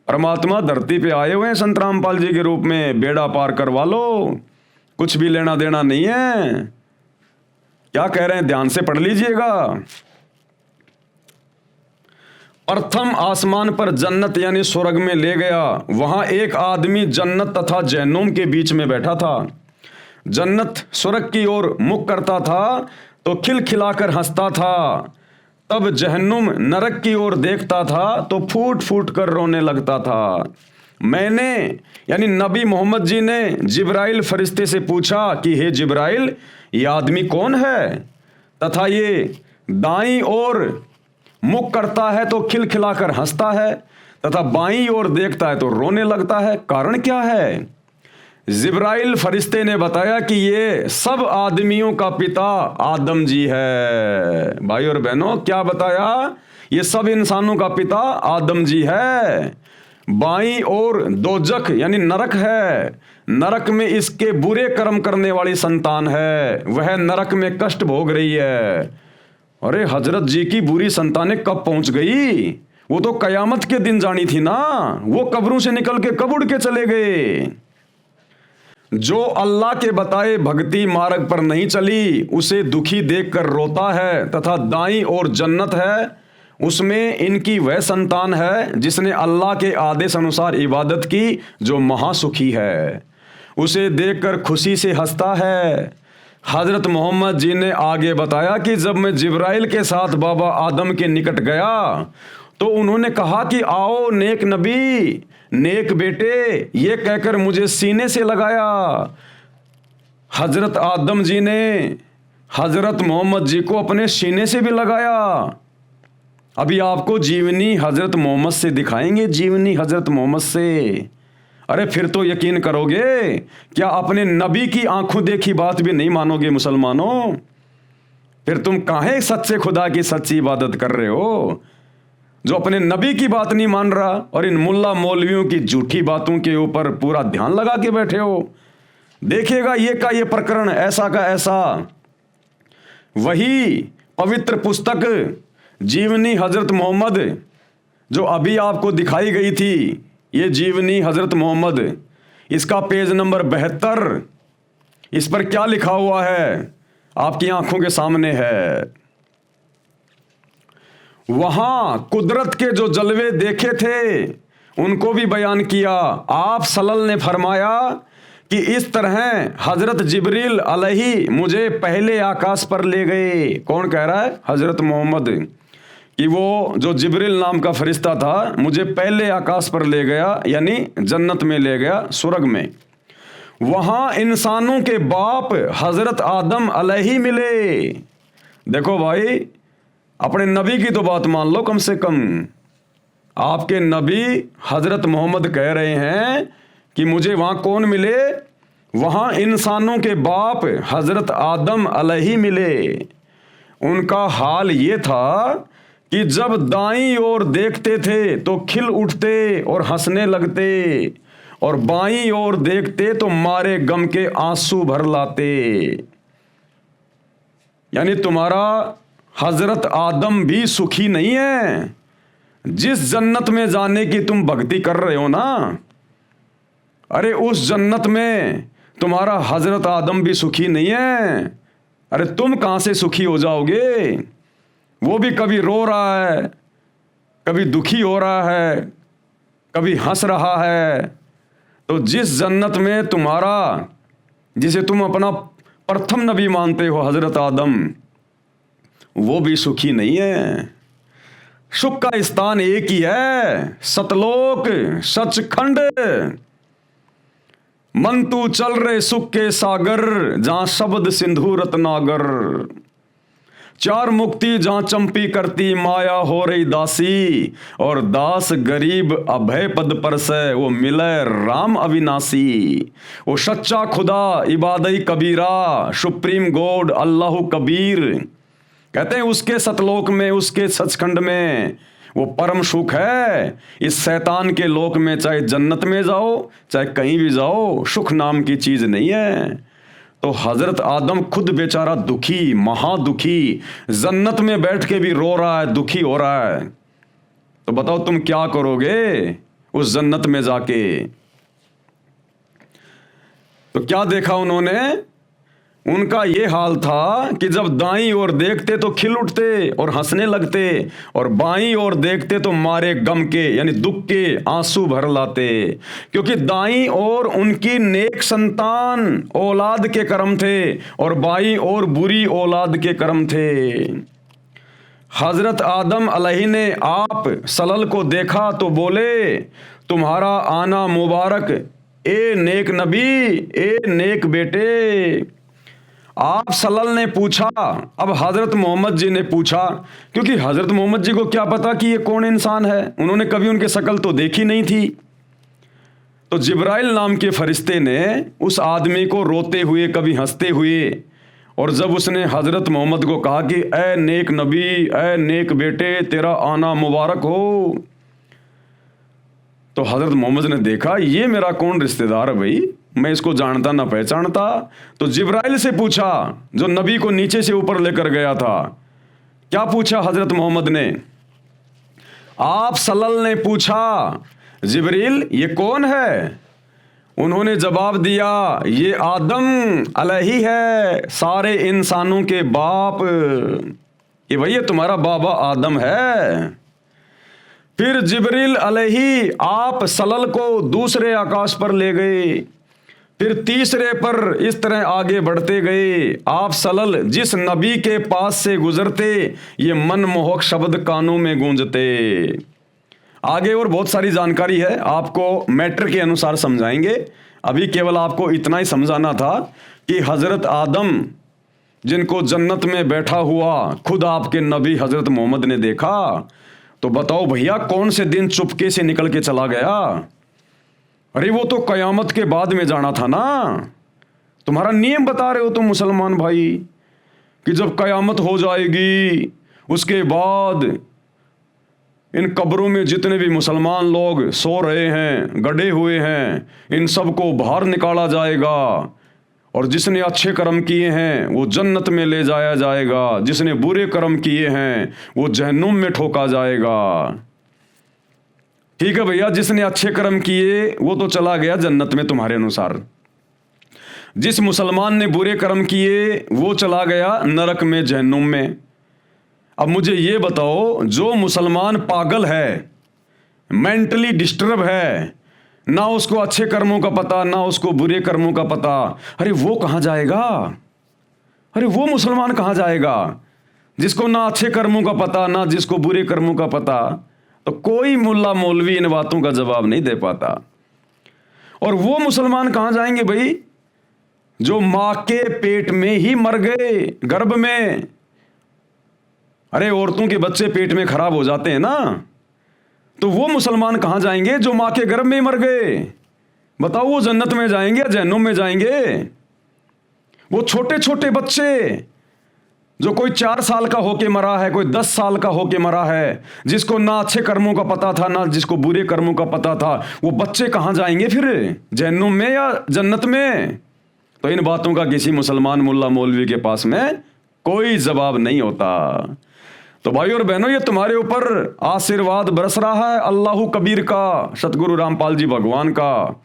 परमात्मा धरती पे आए हुए हैं संत रामपाल जी के रूप में, बेड़ा पार करवा लो, कुछ भी लेना देना नहीं है। क्या कह रहे हैं ध्यान से पढ़ लीजिएगा। प्रथम आसमान पर जन्नत यानी स्वर्ग में ले गया। वहां एक आदमी जन्नत तथा जहन्नुम के बीच में बैठा था। जन्नत स्वर्ग की ओर मुख करता था तो खिलखिलाकर हंसता था, तब जहन्नुम नरक की ओर देखता था तो फूट फूट कर रोने लगता था। मैंने यानी नबी मोहम्मद जी ने जिब्राइल फरिश्ते से पूछा कि हे जिब्राइल, ये आदमी कौन है तथा ये दाईं ओर मुख करता है तो खिलखिलाकर हंसता है तथा बाईं ओर देखता है तो रोने लगता है, कारण क्या है? जिब्राइल फरिश्ते ने बताया कि ये सब आदमियों का पिता आदम जी है। भाई और बहनों क्या बताया? ये सब इंसानों का पिता आदम जी है। बाईं ओर दोजख यानी नरक है, नरक में इसके बुरे कर्म करने वाली संतान है, वह नरक में कष्ट भोग रही है। अरे हजरत जी की बुरी संतानें कब पहुंच गई? वो तो कयामत के दिन जानी थी ना, वो कब्रों से निकल के कब उड़ के चले गए? जो अल्लाह के बताए भक्ति मार्ग पर नहीं चली उसे दुखी देखकर रोता है, तथा दाईं ओर जन्नत है, उसमें इनकी वह संतान है जिसने अल्लाह के आदेश अनुसार इबादत की, जो महासुखी है, उसे देखकर खुशी से हंसता है। हजरत मोहम्मद जी ने आगे बताया कि जब मैं जिब्राइल के साथ बाबा आदम के निकट गया तो उन्होंने कहा कि आओ नेक नबी, नेक बेटे, ये कहकर मुझे सीने से लगाया। हजरत आदम जी ने हजरत मोहम्मद जी को अपने सीने से भी लगाया। अभी आपको जीवनी हजरत मोहम्मद से दिखाएंगे, जीवनी हजरत मोहम्मद से। अरे फिर तो यकीन करोगे, क्या अपने नबी की आंखों देखी बात भी नहीं मानोगे मुसलमानों? फिर तुम काहे सच्चे खुदा की सच्ची इबादत कर रहे हो, जो अपने नबी की बात नहीं मान रहा और इन मुल्ला मौलवियों की झूठी बातों के ऊपर पूरा ध्यान लगा के बैठे हो? देखिएगा ये का ये प्रकरण ऐसा का ऐसा। वही पवित्र पुस्तक जीवनी हजरत मोहम्मद जो अभी आपको दिखाई गई थी, ये जीवनी हजरत मोहम्मद, इसका पेज नंबर 72, इस पर क्या लिखा हुआ है आपकी आंखों के सामने है। वहां कुदरत के जो जलवे देखे थे उनको भी बयान किया। आप सल्लल्लाहु ने फरमाया कि इस तरह हजरत जिब्रील अलैहि मुझे पहले आकाश पर ले गए। कौन कह रहा है? हजरत मोहम्मद, कि वो जो जिब्रील नाम का फरिश्ता था मुझे पहले आकाश पर ले गया, यानी जन्नत में ले गया, स्वर्ग में। वहां इंसानों के बाप हजरत आदम अलैहि मिले। देखो भाई, अपने नबी की तो बात मान लो कम से कम। आपके नबी हजरत मोहम्मद कह रहे हैं कि मुझे वहां कौन मिले? वहां इंसानों के बाप हजरत आदम अलैहि मिले। उनका हाल ये था कि जब दाईं ओर देखते थे तो खिल उठते और हंसने लगते, और बाईं ओर देखते तो मारे गम के आंसू भर लाते। यानी तुम्हारा हजरत आदम भी सुखी नहीं है। जिस जन्नत में जाने की तुम भक्ति कर रहे हो ना, अरे उस जन्नत में तुम्हारा हजरत आदम भी सुखी नहीं है। अरे तुम कहां से सुखी हो जाओगे? वो भी कभी रो रहा है, कभी दुखी हो रहा है, कभी हंस रहा है। तो जिस जन्नत में तुम्हारा, जिसे तुम अपना प्रथम नबी मानते हो हजरत आदम, वो भी सुखी नहीं है। सुख का स्थान एक ही है, सतलोक सचखंड। मन तू चल रहे सुख के सागर, जहां शब्द सिंधु रत्नागर। चार मुक्ति जहां चंपी करती माया हो रही दासी, और दास गरीब अभय पद पर से वो मिले राम अविनाशी। वो सच्चा खुदा इबादई कबीरा, सुप्रीम गॉड अल्लाह कबीर। कहते हैं उसके सतलोक में, उसके सचखंड में वो परम सुख है। इस शैतान के लोक में चाहे जन्नत में जाओ चाहे कहीं भी जाओ, सुख नाम की चीज नहीं है। तो हजरत आदम खुद बेचारा दुखी, महादुखी, जन्नत में बैठ के भी रो रहा है, दुखी हो रहा है। तो बताओ तुम क्या करोगे उस जन्नत में जाके? तो क्या देखा उन्होंने? उनका ये हाल था कि जब दाईं ओर देखते तो खिल उठते और हंसने लगते, और बाईं ओर देखते तो मारे गम के यानी दुख के आंसू भर लाते। क्योंकि दाईं ओर उनकी नेक संतान औलाद के कर्म थे, और बाईं ओर बुरी औलाद के कर्म थे। हजरत आदम अलैहि ने आप सलल को देखा तो बोले, तुम्हारा आना मुबारक ए नेक नबी, ए नेक बेटे। आप सलल ने पूछा, अब हजरत मोहम्मद जी ने पूछा, क्योंकि हजरत मोहम्मद जी को क्या पता कि ये कौन इंसान है, उन्होंने कभी उनकी शक्ल तो देखी नहीं थी। तो जिब्राइल नाम के फरिश्ते ने उस आदमी को रोते हुए, कभी हंसते हुए, और जब उसने हजरत मोहम्मद को कहा कि ए नेक नबी, ए नेक बेटे, तेरा आना मुबारक हो, तो हजरत मोहम्मद ने देखा ये मेरा कौन रिश्तेदार है भाई, मैं इसको जानता ना पहचानता। तो जिब्राइल से पूछा, जो नबी को नीचे से ऊपर लेकर गया था। क्या पूछा हजरत मोहम्मद ने? आप सल्लल्लाहु ने पूछा, जिब्रील ये कौन है? उन्होंने जवाब दिया, ये आदम अलैहि है, सारे इंसानों के बाप। ये भैया तुम्हारा बाबा आदम है। फिर जिब्रील अलैहि आप सलल को दूसरे आकाश पर ले गए, फिर तीसरे पर इस तरह आगे बढ़ते गए। आप सलल जिस नबी के पास से गुजरते, ये मनमोहक शब्द कानों में गूंजते। आगे और बहुत सारी जानकारी है, आपको मैटर के अनुसार समझाएंगे। अभी केवल आपको इतना ही समझाना था कि हजरत आदम जिनको जन्नत में बैठा हुआ खुद आपके नबी हजरत मोहम्मद ने देखा, तो बताओ भैया कौन से दिन चुपके से निकल के चला गया? अरे वो तो कयामत के बाद में जाना था ना। तुम्हारा नियम बता रहे हो तुम मुसलमान भाई कि जब कयामत हो जाएगी उसके बाद इन कब्रों में जितने भी मुसलमान लोग सो रहे हैं, गड़े हुए हैं, इन सबको बाहर निकाला जाएगा, और जिसने अच्छे कर्म किए हैं वो जन्नत में ले जाया जाएगा, जिसने बुरे कर्म किए हैं वो जहन्नुम में ठोका जाएगा। ठीक है भैया, जिसने अच्छे कर्म किए वो तो चला गया जन्नत में तुम्हारे अनुसार, जिस मुसलमान ने बुरे कर्म किए वो चला गया नरक में, जहन्नुम में। अब मुझे ये बताओ, जो मुसलमान पागल है, मेंटली डिस्टर्ब है, ना उसको अच्छे कर्मों का पता ना उसको बुरे कर्मों का पता, अरे वो कहाँ जाएगा? अरे वो मुसलमान कहाँ जाएगा जिसको ना अच्छे कर्मों का पता ना जिसको बुरे कर्मों का पता? तो कोई मुल्ला मौलवी इन बातों का जवाब नहीं दे पाता। और वो मुसलमान कहाँ जाएंगे भाई जो माँ के पेट में ही मर गए, गर्भ में। अरे औरतों के बच्चे पेट में खराब हो जाते हैं ना, तो वो मुसलमान कहाँ जाएंगे जो माँ के गर्भ में ही मर गए? बताओ वो जन्नत में जाएंगे या जहन्नुम में जाएंगे? वो छोटे छोटे बच्चे जो कोई 4 साल का होके मरा है, कोई 10 साल का होके मरा है, जिसको ना अच्छे कर्मों का पता था ना जिसको बुरे कर्मों का पता था, वो बच्चे कहाँ जाएंगे फिर, जहन्नुम में या जन्नत में? तो इन बातों का किसी मुसलमान मुल्ला मौलवी के पास में कोई जवाब नहीं होता। तो भाई और बहनों, ये तुम्हारे ऊपर आशीर्वाद बरस रहा है अल्लाह कबीर का, सतगुरु रामपाल जी भगवान का।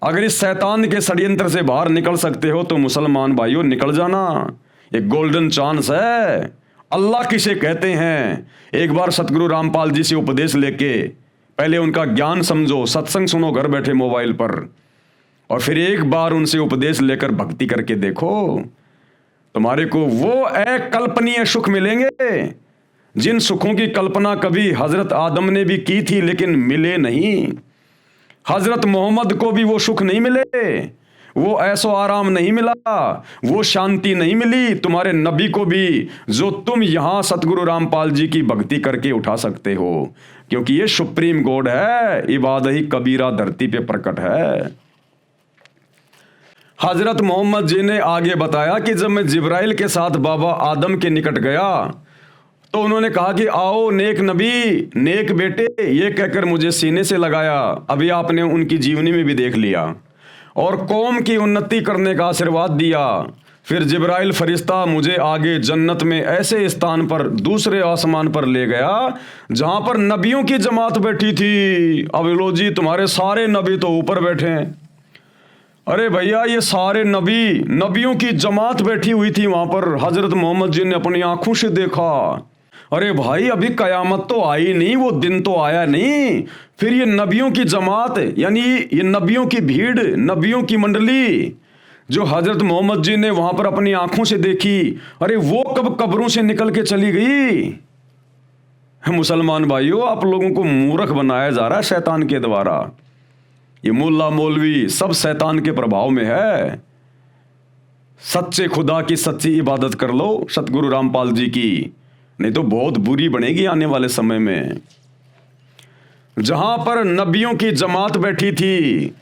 अगर इस शैतान के षड्यंत्र से बाहर निकल सकते हो तो मुसलमान भाइयों निकल जाना, एक गोल्डन चांस है। अल्लाह किसे कहते हैं, एक बार सतगुरु रामपाल जी से उपदेश लेके पहले उनका ज्ञान समझो, सत्संग सुनो घर बैठे मोबाइल पर, और फिर एक बार उनसे उपदेश लेकर भक्ति करके देखो, तुम्हारे को वो अकल्पनीय सुख मिलेंगे जिन सुखों की कल्पना कभी हजरत आदम ने भी की थी लेकिन मिले नहीं। हजरत मोहम्मद को भी वो सुख नहीं मिले, वो ऐसो आराम नहीं मिला, वो शांति नहीं मिली तुम्हारे नबी को भी, जो तुम यहां सतगुरु रामपाल जी की भक्ति करके उठा सकते हो, क्योंकि ये सुप्रीम गॉड है, इबादत ही कबीरा धरती पे प्रकट है। हजरत मोहम्मद जी ने आगे बताया कि जब मैं जिब्राइल के साथ बाबा आदम के निकट गया तो उन्होंने कहा कि आओ नेक नबी, नेक बेटे, ये कहकर मुझे सीने से लगाया। अभी आपने उनकी जीवनी में भी देख लिया, और कौम की उन्नति करने का आशीर्वाद दिया। फिर जिब्राइल फरिश्ता मुझे आगे जन्नत में ऐसे स्थान पर दूसरे आसमान पर ले गया जहां पर नबियों की जमात बैठी थी। अब लो जी, तुम्हारे सारे नबी तो ऊपर बैठे हैं। अरे भैया, ये सारे नबियों की जमात बैठी हुई थी वहां पर, हजरत मोहम्मद जी ने अपनी आंखों से देखा। अरे भाई, अभी कयामत तो आई नहीं, वो दिन तो आया नहीं, फिर ये नबियों की जमात यानी ये नबियों की भीड़, नबियों की मंडली जो हजरत मोहम्मद जी ने वहां पर अपनी आंखों से देखी, अरे वो कब कब्रों से निकल के चली गई। मुसलमान भाइयों, आप लोगों को मूर्ख बनाया जा रहा है शैतान के द्वारा। ये मुल्ला मौलवी सब शैतान के प्रभाव में है। सच्चे खुदा की सच्ची इबादत कर लो, सतगुरु रामपाल जी की, नहीं तो बहुत बुरी बनेगी आने वाले समय में। जहां पर नबियों की जमात बैठी थी,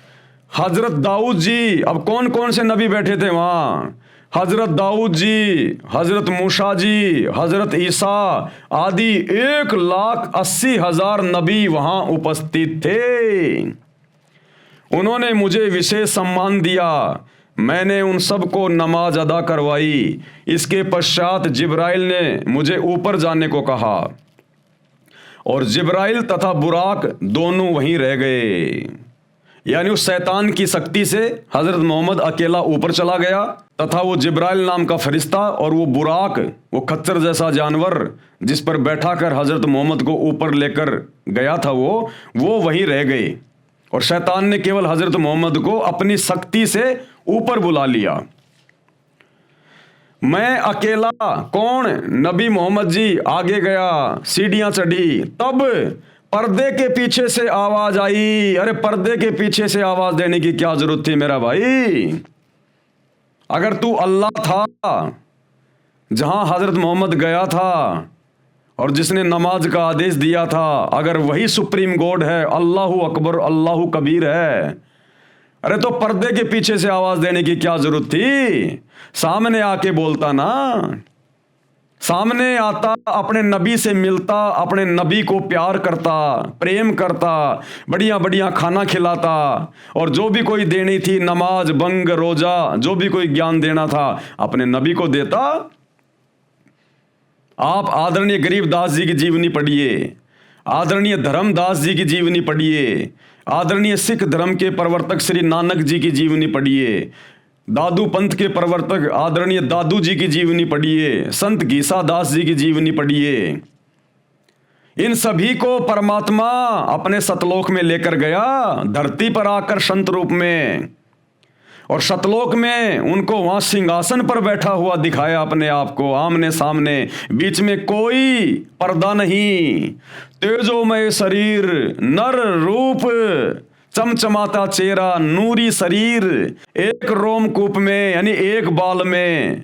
हजरत दाऊद जी, अब कौन कौन से नबी बैठे थे वहां? हजरत दाऊद जी, हजरत मूसा जी, हजरत ईसा आदि 1,80,000 नबी वहां उपस्थित थे। उन्होंने मुझे विशेष सम्मान दिया, मैंने उन सबको नमाज अदा करवाई। इसके पश्चात जिब्राइल ने मुझे ऊपर जाने को कहा और जिब्राइल तथा बुराक दोनों वहीं रह गए। यानी उस शैतान की शक्ति से हजरत मोहम्मद अकेला ऊपर चला गया तथा वो जिब्राइल नाम का फरिश्ता और वो बुराक, वो खच्चर जैसा जानवर जिस पर बैठा कर हजरत मोहम्मद को ऊपर लेकर गया था, वो वहीं रह गए और शैतान ने केवल हजरत मोहम्मद को अपनी शक्ति से ऊपर बुला लिया। मैं अकेला, कौन? नबी मोहम्मद जी आगे गया, सीढ़ियां चढ़ी, तब पर्दे के पीछे से आवाज आई। अरे पर्दे के पीछे से आवाज देने की क्या जरूरत थी मेरा भाई? अगर तू अल्लाह था जहां हजरत मोहम्मद गया था और जिसने नमाज का आदेश दिया था, अगर वही सुप्रीम गॉड है, अल्लाहु अकबर अल्लाहु कबीर है, अरे तो पर्दे के पीछे से आवाज देने की क्या जरूरत थी? सामने आके बोलता ना, सामने आता, अपने नबी से मिलता, अपने नबी को प्यार करता, प्रेम करता, बढ़िया बढ़िया खाना खिलाता, और जो भी कोई देनी थी, नमाज, बंग, रोजा, जो भी कोई ज्ञान देना था अपने नबी को देता। आप आदरणीय गरीबदास जी की जीवनी पढ़िए, आदरणीय धर्मदास जी की जीवनी पढ़िए, आदरणीय सिख धर्म के प्रवर्तक श्री नानक जी की जीवनी पढ़िए, दादू पंथ के प्रवर्तक आदरणीय दादू जी की जीवनी पढ़िए, संत गीसा दास जी की जीवनी पढ़िए। इन सभी को परमात्मा अपने सतलोक में लेकर गया, धरती पर आकर संत रूप में, और सतलोक में उनको वहां सिंहासन पर बैठा हुआ दिखाया अपने आप को आमने सामने, बीच में कोई पर्दा नहीं, तेजोमय शरीर, नर रूप, चमचमाता चेहरा, नूरी शरीर, एक रोमकूप में यानी एक बाल में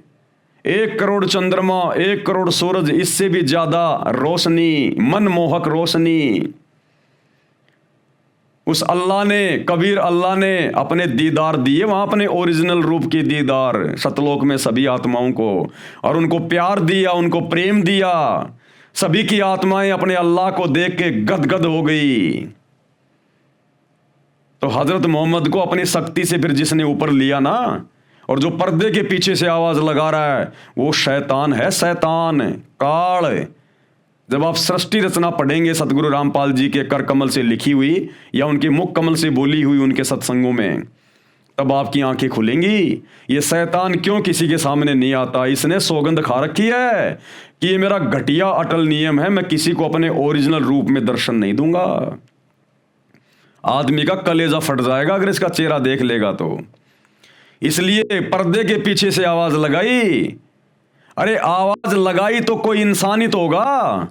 1 करोड़ चंद्रमा, 1 करोड़ सूरज, इससे भी ज्यादा रोशनी, मनमोहक रोशनी। उस अल्लाह ने, कबीर अल्लाह ने अपने दीदार दिए वहां, अपने ओरिजिनल रूप के दीदार सतलोक में सभी आत्माओं को, और उनको प्यार दिया, उनको प्रेम दिया। सभी की आत्माएं अपने अल्लाह को देख के गदगद हो गई। तो हजरत मोहम्मद को अपनी शक्ति से फिर जिसने ऊपर लिया ना, और जो पर्दे के पीछे से आवाज लगा रहा है, वो शैतान है, शैतान काल। जब आप सृष्टि रचना पढ़ेंगे सतगुरु रामपाल जी के कर कमल से लिखी हुई या उनके मुख कमल से बोली हुई उनके सत्संगों में, तब आपकी आंखें खुलेंगी। ये शैतान क्यों किसी के सामने नहीं आता? इसने सौगंध खा रखी है कि ये मेरा घटिया अटल नियम है, मैं किसी को अपने ओरिजिनल रूप में दर्शन नहीं दूंगा। आदमी का कलेजा फट जाएगा अगर इसका चेहरा देख लेगा तो। इसलिए पर्दे के पीछे से आवाज लगाई। अरे आवाज लगाई तो कोई इंसान ही तो होगा।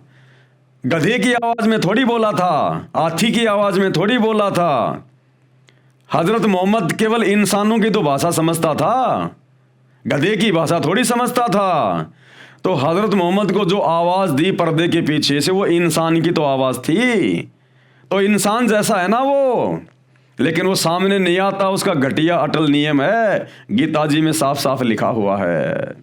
गधे की आवाज में थोड़ी बोला था, हाथी की आवाज में थोड़ी बोला था। हजरत मोहम्मद केवल इंसानों की तो भाषा समझता था, गधे की भाषा थोड़ी समझता था। तो हजरत मोहम्मद को जो आवाज दी पर्दे के पीछे से, वो इंसान की तो आवाज थी। तो इंसान जैसा है ना वो, लेकिन वो सामने नहीं आता। उसका घटिया अटल नियम है, गीता जी में साफ साफ लिखा हुआ है।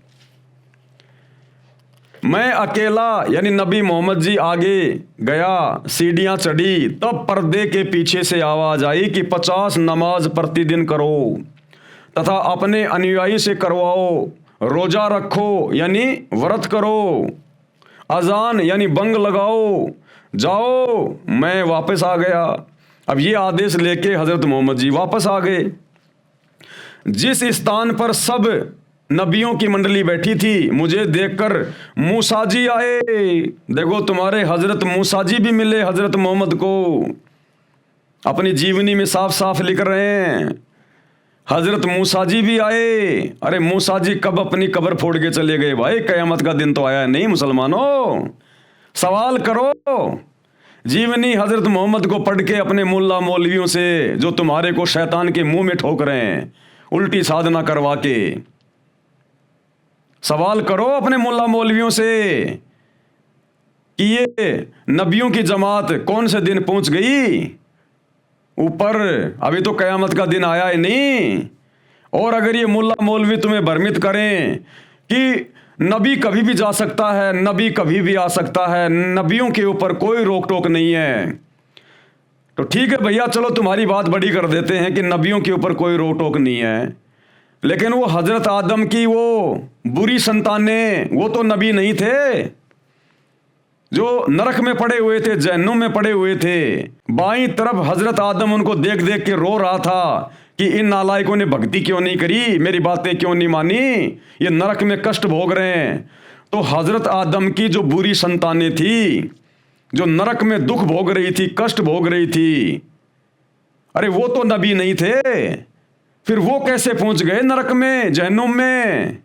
मैं अकेला यानी नबी मोहम्मद जी आगे गया, सीढ़ियां चढ़ी, तब पर्दे के पीछे से आवाज आई कि 50 नमाज प्रतिदिन करो तथा अपने अनुयायी से करवाओ, रोजा रखो यानी व्रत करो, अजान यानी बंग लगाओ, जाओ। मैं वापस आ गया। अब ये आदेश लेके हजरत मोहम्मद जी वापस आ गए। जिस स्थान पर सब नबियों की मंडली बैठी थी, मुझे देखकर मूसा जी आए। देखो तुम्हारे हजरत मूसा जी भी मिले हजरत मोहम्मद को, अपनी जीवनी में साफ साफ लिख रहे हैं। हजरत मूसा जी भी आए। अरे मूसा जी कब अपनी कब्र फोड़ के चले गए भाई? कयामत का दिन तो आया नहीं मुसलमानों। सवाल करो। जीवनी हजरत मोहम्मद को पढ़ के अपने मुल्ला मौलवियों से, जो तुम्हारे को शैतान के मुंह में ठोक रहे हैं उल्टी साधना करवा के, सवाल करो अपने मुल्ला मौलवियों से कि ये नबियों की जमात कौन से दिन पहुंच गई ऊपर? अभी तो कयामत का दिन आया ही नहीं। और अगर ये मुल्ला मौलवी तुम्हें भ्रमित करें कि नबी कभी भी जा सकता है, नबी कभी भी आ सकता है, नबियों के ऊपर कोई रोक टोक नहीं है, तो ठीक है भैया, चलो तुम्हारी बात बड़ी कर देते हैं कि नबियों के ऊपर कोई रोक टोक नहीं है। लेकिन वो हजरत आदम की वो बुरी संतानें, वो तो नबी नहीं थे, जो नरक में पड़े हुए थे, जहन्नुम में पड़े हुए थे। बाईं तरफ हजरत आदम उनको देख देख के रो रहा था कि इन नालायकों ने भक्ति क्यों नहीं करी, मेरी बातें क्यों नहीं मानी, ये नरक में कष्ट भोग रहे हैं। तो हजरत आदम की जो बुरी संतानें थी, जो नरक में दुख भोग रही थी, कष्ट भोग रही थी, अरे वो तो नबी नहीं थे, फिर वो कैसे पहुंच गए नरक में, जहन्नुम में?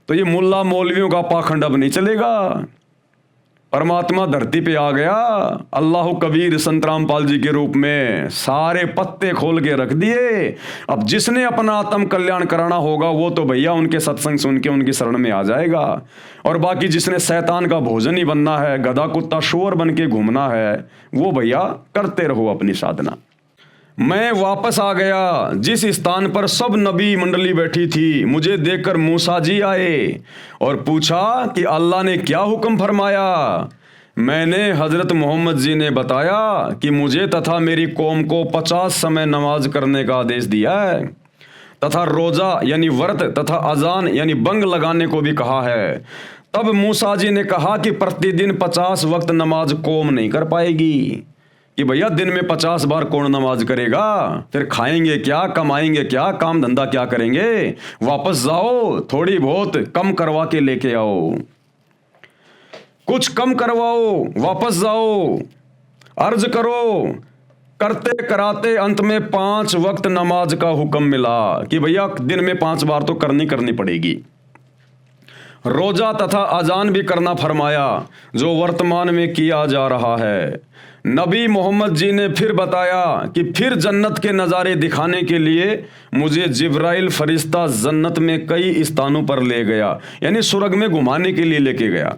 तो ये मुल्ला मौलवियों का पाखंड अब नहीं चलेगा। परमात्मा धरती पे आ गया, अल्लाह कबीर संत रामपाल जी के रूप में, सारे पत्ते खोल के रख दिए। अब जिसने अपना आत्म कल्याण कराना होगा वो तो भैया उनके सत्संग सुन के उनकी शरण में आ जाएगा। और बाकी जिसने शैतान का भोजन ही बनना है, गधा कुत्ता शोर बन के घूमना है, वो भैया करते रहो अपनी साधना। मैं वापस आ गया। जिस स्थान पर सब नबी मंडली बैठी थी, मुझे देखकर मूसा जी आए और पूछा कि अल्लाह ने क्या हुक्म फरमाया। मैंने हजरत मोहम्मद जी ने बताया कि मुझे तथा मेरी कौम को 50 समय नमाज करने का आदेश दिया है, तथा रोजा यानी व्रत तथा अजान यानी बंग लगाने को भी कहा है। तब मूसा जी ने कहा कि प्रतिदिन 50 वक्त नमाज कौम नहीं कर पाएगी, कि भैया दिन में 50 बार कौन नमाज करेगा? फिर खाएंगे क्या, कमाएंगे क्या, काम धंधा क्या करेंगे? वापस जाओ, थोड़ी बहुत कम करवा के लेके आओ, कुछ कम करवाओ, वापस जाओ, अर्ज करो। करते कराते अंत में 5 वक्त नमाज का हुक्म मिला कि भैया दिन में 5 बार तो करनी पड़ेगी। रोजा तथा अजान भी करना फरमाया, जो वर्तमान में किया जा रहा है। नबी मोहम्मद जी ने फिर बताया कि फिर जन्नत के नज़ारे दिखाने के लिए मुझे जिब्राइल फरिश्ता जन्नत में कई स्थानों पर ले गया, यानी स्वर्ग में घुमाने के लिए लेके गया।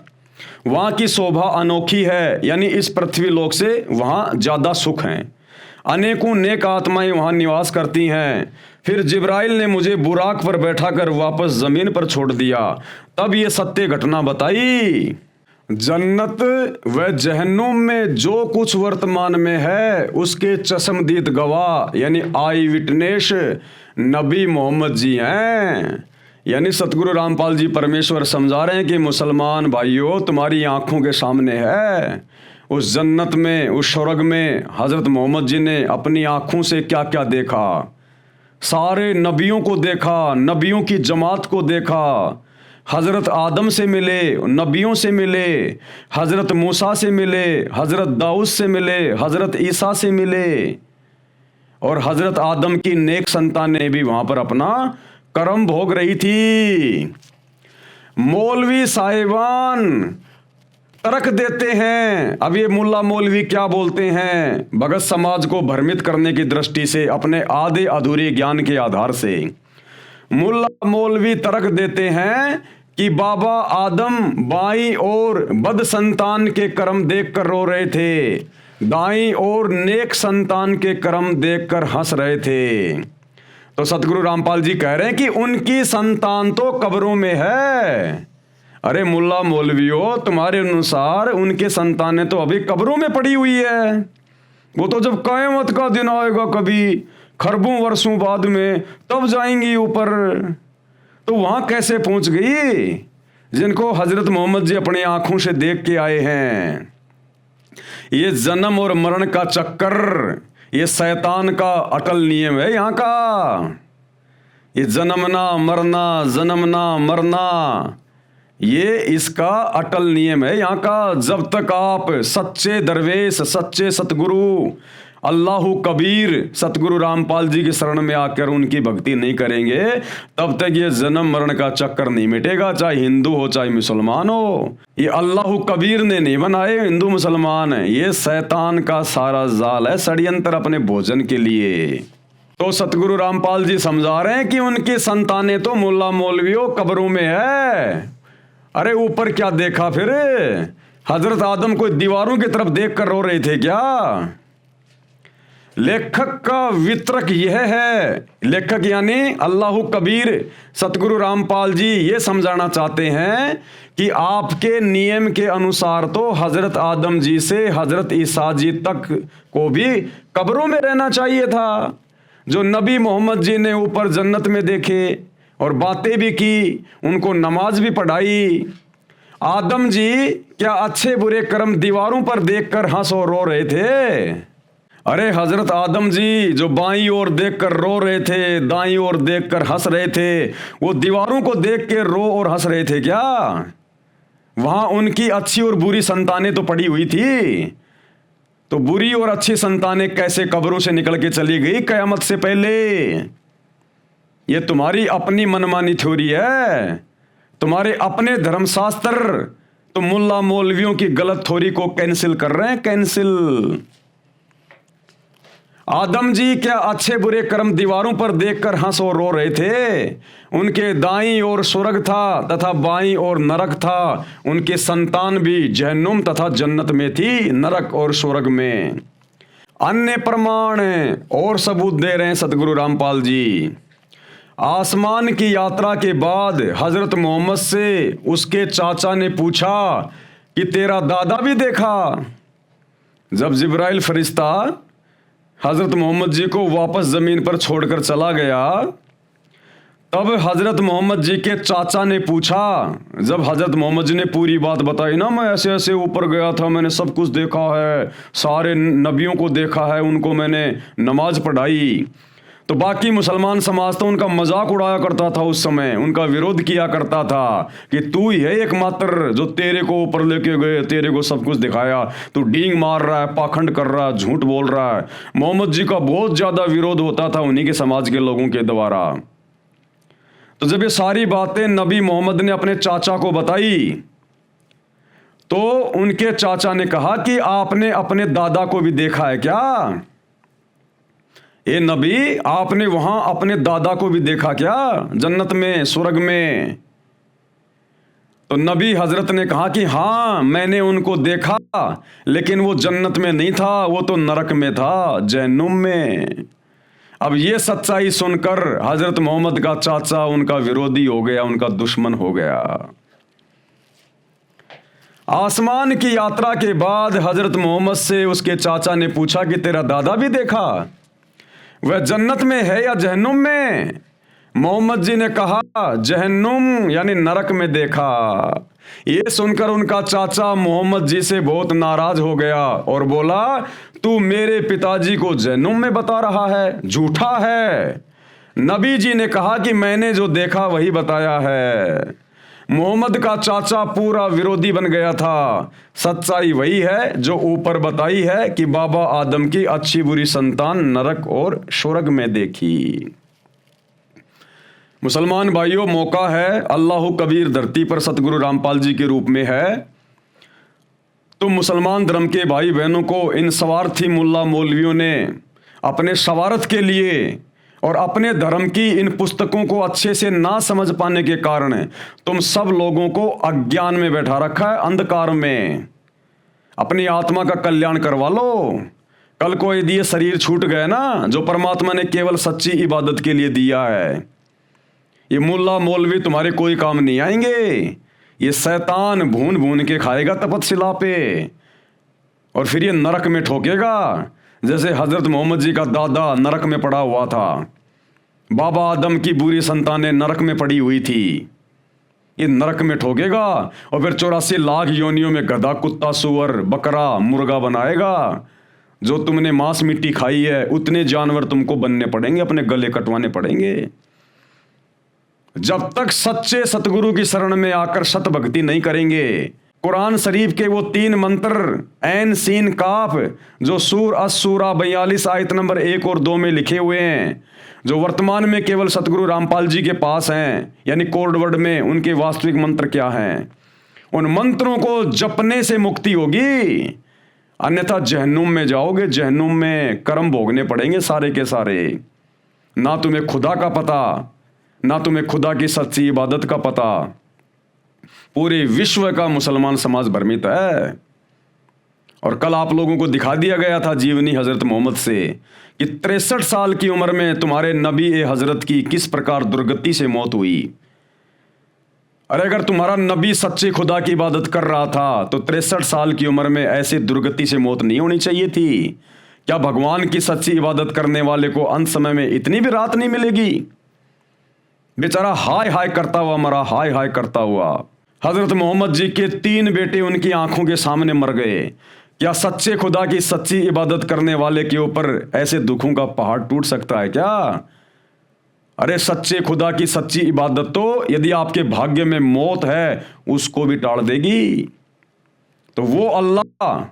वहाँ की शोभा अनोखी है, यानी इस पृथ्वी लोक से वहाँ ज़्यादा सुख हैं। अनेकों नेक आत्माएं वहाँ निवास करती हैं। फिर जिब्राइल ने मुझे बुराक पर बैठाकर वापस ज़मीन पर छोड़ दिया। तब ये सत्य घटना बताई। जन्नत व जहन्नुम में जो कुछ वर्तमान में है उसके चश्मदीद गवाह यानी आई विटनेस नबी मोहम्मद जी हैं। यानी सतगुरु रामपाल जी परमेश्वर समझा रहे हैं कि मुसलमान भाइयों, तुम्हारी आंखों के सामने है उस जन्नत में, उस स्वर्ग में हज़रत मोहम्मद जी ने अपनी आँखों से क्या क्या देखा। सारे नबियों को देखा, नबियों की जमात को देखा, हज़रत आदम से मिले, नबियों से मिले, हज़रत मूसा से मिले, हज़रत दाऊद से मिले, हज़रत ईसा से मिले, और हज़रत आदम की नेक संतानें भी वहाँ पर अपना कर्म भोग रही थी। मौलवी साहिबान तर्क देते हैं। अब ये मुल्ला मौलवी क्या बोलते हैं, भगत समाज को भ्रमित करने की दृष्टि से, अपने आधे अधूरे ज्ञान के आधार से मुल्ला मौलवी तर्क देते हैं कि बाबा आदम बाईं ओर बद संतान के कर्म देखकर रो रहे थे, दाईं ओर नेक संतान के कर्म देखकर हंस रहे थे। तो सतगुरु रामपाल जी कह रहे हैं कि उनकी संतान तो कब्रों में है। अरे मुल्ला मौलवियों, तुम्हारे अनुसार उनके संतानें तो अभी कब्रों में पड़ी हुई है। वो तो जब क़यामत का दिन आएगा कभी खरबों वर्षों बाद में, तब जाएंगी ऊपर। तो वहां कैसे पहुंच गई जिनको हजरत मोहम्मद जी अपनी आंखों से देख के आए हैं? ये जन्म और मरण का चक्कर, ये शैतान का अटल नियम है यहाँ का। ये जन्मना मरना, ये इसका अटल नियम है यहाँ का। जब तक आप सच्चे दरवेश, सच्चे सतगुरु, अल्लाहु कबीर सतगुरु रामपाल जी की शरण में आकर उनकी भक्ति नहीं करेंगे, तब तक ये जन्म मरण का चक्कर नहीं मिटेगा, चाहे हिंदू हो चाहे मुसलमान हो। ये अल्लाहु कबीर ने नहीं बनाए हिंदू मुसलमान, ये शैतान का सारा जाल है, षड्यंत्र अपने भोजन के लिए। तो सतगुरु रामपाल जी समझा रहे हैं कि उनकी संतानें तो मुल्ला मौलवियों कब्रों में है। अरे ऊपर क्या देखा फिर? हजरत आदम को दीवारों की तरफ देख कर रो रहे थे क्या? लेखक का वितरक यह है, लेखक यानी अल्लाहु कबीर सतगुरु रामपाल जी ये समझाना चाहते हैं कि आपके नियम के अनुसार तो हजरत आदम जी से हजरत ईसा जी तक को भी कब्रों में रहना चाहिए था। जो नबी मोहम्मद जी ने ऊपर जन्नत में देखे और बातें भी की, उनको नमाज भी पढ़ाई। आदम जी क्या अच्छे बुरे कर्म दीवारों पर देखकर हंस और रो रहे थे? अरे हजरत आदम जी जो बाईं ओर देखकर रो रहे थे, दाईं ओर देखकर हंस रहे थे, वो दीवारों को देख के रो और हंस रहे थे क्या? वहां उनकी अच्छी और बुरी संतानें तो पड़ी हुई थी। तो बुरी और अच्छी संतानें कैसे कब्रों से निकल के चली गई कयामत से पहले? ये तुम्हारी अपनी मनमानी थ्योरी है, तुम्हारे अपने धर्मशास्त्र तो मुल्ला मौलवियों की गलत थ्योरी को कैंसिल कर रहे हैं, कैंसिल। आदम जी क्या अच्छे बुरे कर्म दीवारों पर देखकर हंस और रो रहे थे? उनके दाईं ओर स्वर्ग था तथा बाईं ओर नरक था। उनके संतान भी जहन्नुम तथा जन्नत में थी, नरक और स्वर्ग में। अन्य प्रमाण और सबूत दे रहे हैं सतगुरु रामपाल जी। आसमान की यात्रा के बाद हजरत मोहम्मद से उसके चाचा ने पूछा कि तेरा दादा भी देखा? जब जिब्राइल फरिश्ता हजरत मोहम्मद जी को वापस जमीन पर छोड़कर चला गया, तब हजरत मोहम्मद जी के चाचा ने पूछा, जब हजरत मोहम्मद जी ने पूरी बात बताई ना, मैं ऐसे ऐसे ऊपर गया था, मैंने सब कुछ देखा है, सारे नबियों को देखा है, उनको मैंने नमाज पढ़ाई। तो बाकी मुसलमान समाज तो उनका मजाक उड़ाया करता था, उस समय उनका विरोध किया करता था कि तू ही है एकमात्र जो तेरे को ऊपर लेके गए, तेरे को सब कुछ दिखाया, तू डींग मार रहा है, पाखंड कर रहा है, झूठ बोल रहा है। मोहम्मद जी का बहुत ज्यादा विरोध होता था उन्हीं के समाज के लोगों के द्वारा। तो जब ये सारी बातें नबी मोहम्मद ने अपने चाचा को बताई, तो उनके चाचा ने कहा कि आपने अपने दादा को भी देखा है क्या? ए नबी, आपने वहां अपने दादा को भी देखा क्या जन्नत में, स्वर्ग में? तो नबी हजरत ने कहा कि हाँ, मैंने उनको देखा, लेकिन वो जन्नत में नहीं था, वो तो नरक में था, जहन्नुम में। अब ये सच्चाई सुनकर हजरत मोहम्मद का चाचा उनका विरोधी हो गया, उनका दुश्मन हो गया। आसमान की यात्रा के बाद हजरत मोहम्मद से उसके चाचा ने पूछा कि तेरा दादा भी देखा? वह जन्नत में है या जहन्नुम में? मोहम्मद जी ने कहा जहन्नुम यानी नरक में देखा। ये सुनकर उनका चाचा मोहम्मद जी से बहुत नाराज हो गया और बोला, तू मेरे पिताजी को जहन्नुम में बता रहा है, झूठा है। नबी जी ने कहा कि मैंने जो देखा वही बताया है। मोहम्मद का चाचा पूरा विरोधी बन गया था। सच्चाई वही है जो ऊपर बताई है कि बाबा आदम की अच्छी बुरी संतान नरक और स्वर्ग में देखी। मुसलमान भाइयों, मौका है, अल्लाह कबीर धरती पर सतगुरु रामपाल जी के रूप में है। तो मुसलमान धर्म के भाई बहनों को इन स्वार्थी मुल्ला मौलवियों ने अपने सवारत के लिए और अपने धर्म की इन पुस्तकों को अच्छे से ना समझ पाने के कारण तुम सब लोगों को अज्ञान में बैठा रखा है, अंधकार में। अपनी आत्मा का कल्याण करवा लो। कल को यदि ये शरीर छूट गए ना, जो परमात्मा ने केवल सच्ची इबादत के लिए दिया है, ये मुल्ला मौलवी तुम्हारे कोई काम नहीं आएंगे। ये शैतान भून भून के खाएगा तपतशिला पे और फिर ये नरक में ठोकेगा, जैसे हजरत मोहम्मद जी का दादा नरक में पड़ा हुआ था। बाबा आदम की बुरी संतानें नरक में पड़ी हुई थी। ये नरक में ठोकेगा और फिर 84 लाख योनियों में गधा, कुत्ता, सुअर, बकरा, मुर्गा बनाएगा। जो तुमने मांस मिट्टी खाई है उतने जानवर तुमको बनने पड़ेंगे, अपने गले कटवाने पड़ेंगे। जब तक सच्चे सतगुरु की शरण में आकर सत भक्ति नहीं करेंगे, कुरान शरीफ के वो 3 मंत्र ऐन सीन काफ जो सूर असूरा 42 आयत नंबर 1 और 2 में लिखे हुए हैं, जो वर्तमान में केवल सतगुरु रामपाल जी के पास हैं, यानी कोड वर्ड में उनके वास्तविक मंत्र क्या हैं, उन मंत्रों को जपने से मुक्ति होगी। अन्यथा जहन्नुम में जाओगे, जहन्नुम में कर्म भोगने पड़ेंगे सारे के सारे। ना तुम्हें खुदा का पता, ना तुम्हें खुदा की सच्ची इबादत का पता। पूरे विश्व का मुसलमान समाज भ्रमित है। और कल आप लोगों को दिखा दिया गया था जीवनी हजरत मोहम्मद से कि 63 साल की उम्र में तुम्हारे नबी ए हजरत की किस प्रकार दुर्गति से मौत हुई। अरे अगर तुम्हारा नबी सच्चे खुदा की इबादत कर रहा था तो 63 साल की उम्र में ऐसी दुर्गति से मौत नहीं होनी चाहिए थी। क्या भगवान की सच्ची इबादत करने वाले को अंत समय में इतनी भी रात नहीं मिलेगी? बेचारा हाय हाय करता हुआ मरा, हाय हाय करता हुआ। हजरत मोहम्मद जी के 3 बेटे उनकी आंखों के सामने मर गए। क्या सच्चे खुदा की सच्ची इबादत करने वाले के ऊपर ऐसे दुखों का पहाड़ टूट सकता है क्या? अरे सच्चे खुदा की सच्ची इबादत तो यदि आपके भाग्य में मौत है उसको भी टाल देगी। तो वो अल्लाह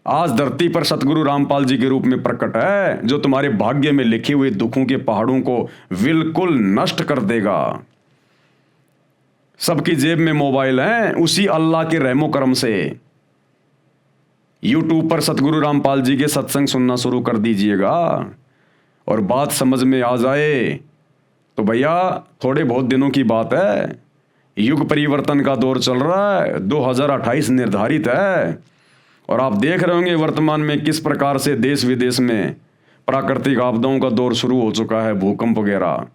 आज धरती पर सतगुरु रामपाल जी के रूप में प्रकट है, जो तुम्हारे भाग्य में लिखे हुए दुखों के पहाड़ों को बिल्कुल नष्ट कर देगा। सबकी जेब में मोबाइल है, उसी अल्लाह के रहमो करम से यूट्यूब पर सतगुरु रामपाल जी के सत्संग सुनना शुरू कर दीजिएगा और बात समझ में आ जाए तो भैया थोड़े बहुत दिनों की बात है। युग परिवर्तन का दौर चल रहा है, 2028 निर्धारित है और आप देख रहे होंगे वर्तमान में किस प्रकार से देश विदेश में प्राकृतिक आपदाओं का दौर शुरू हो चुका है, भूकंप वगैरह।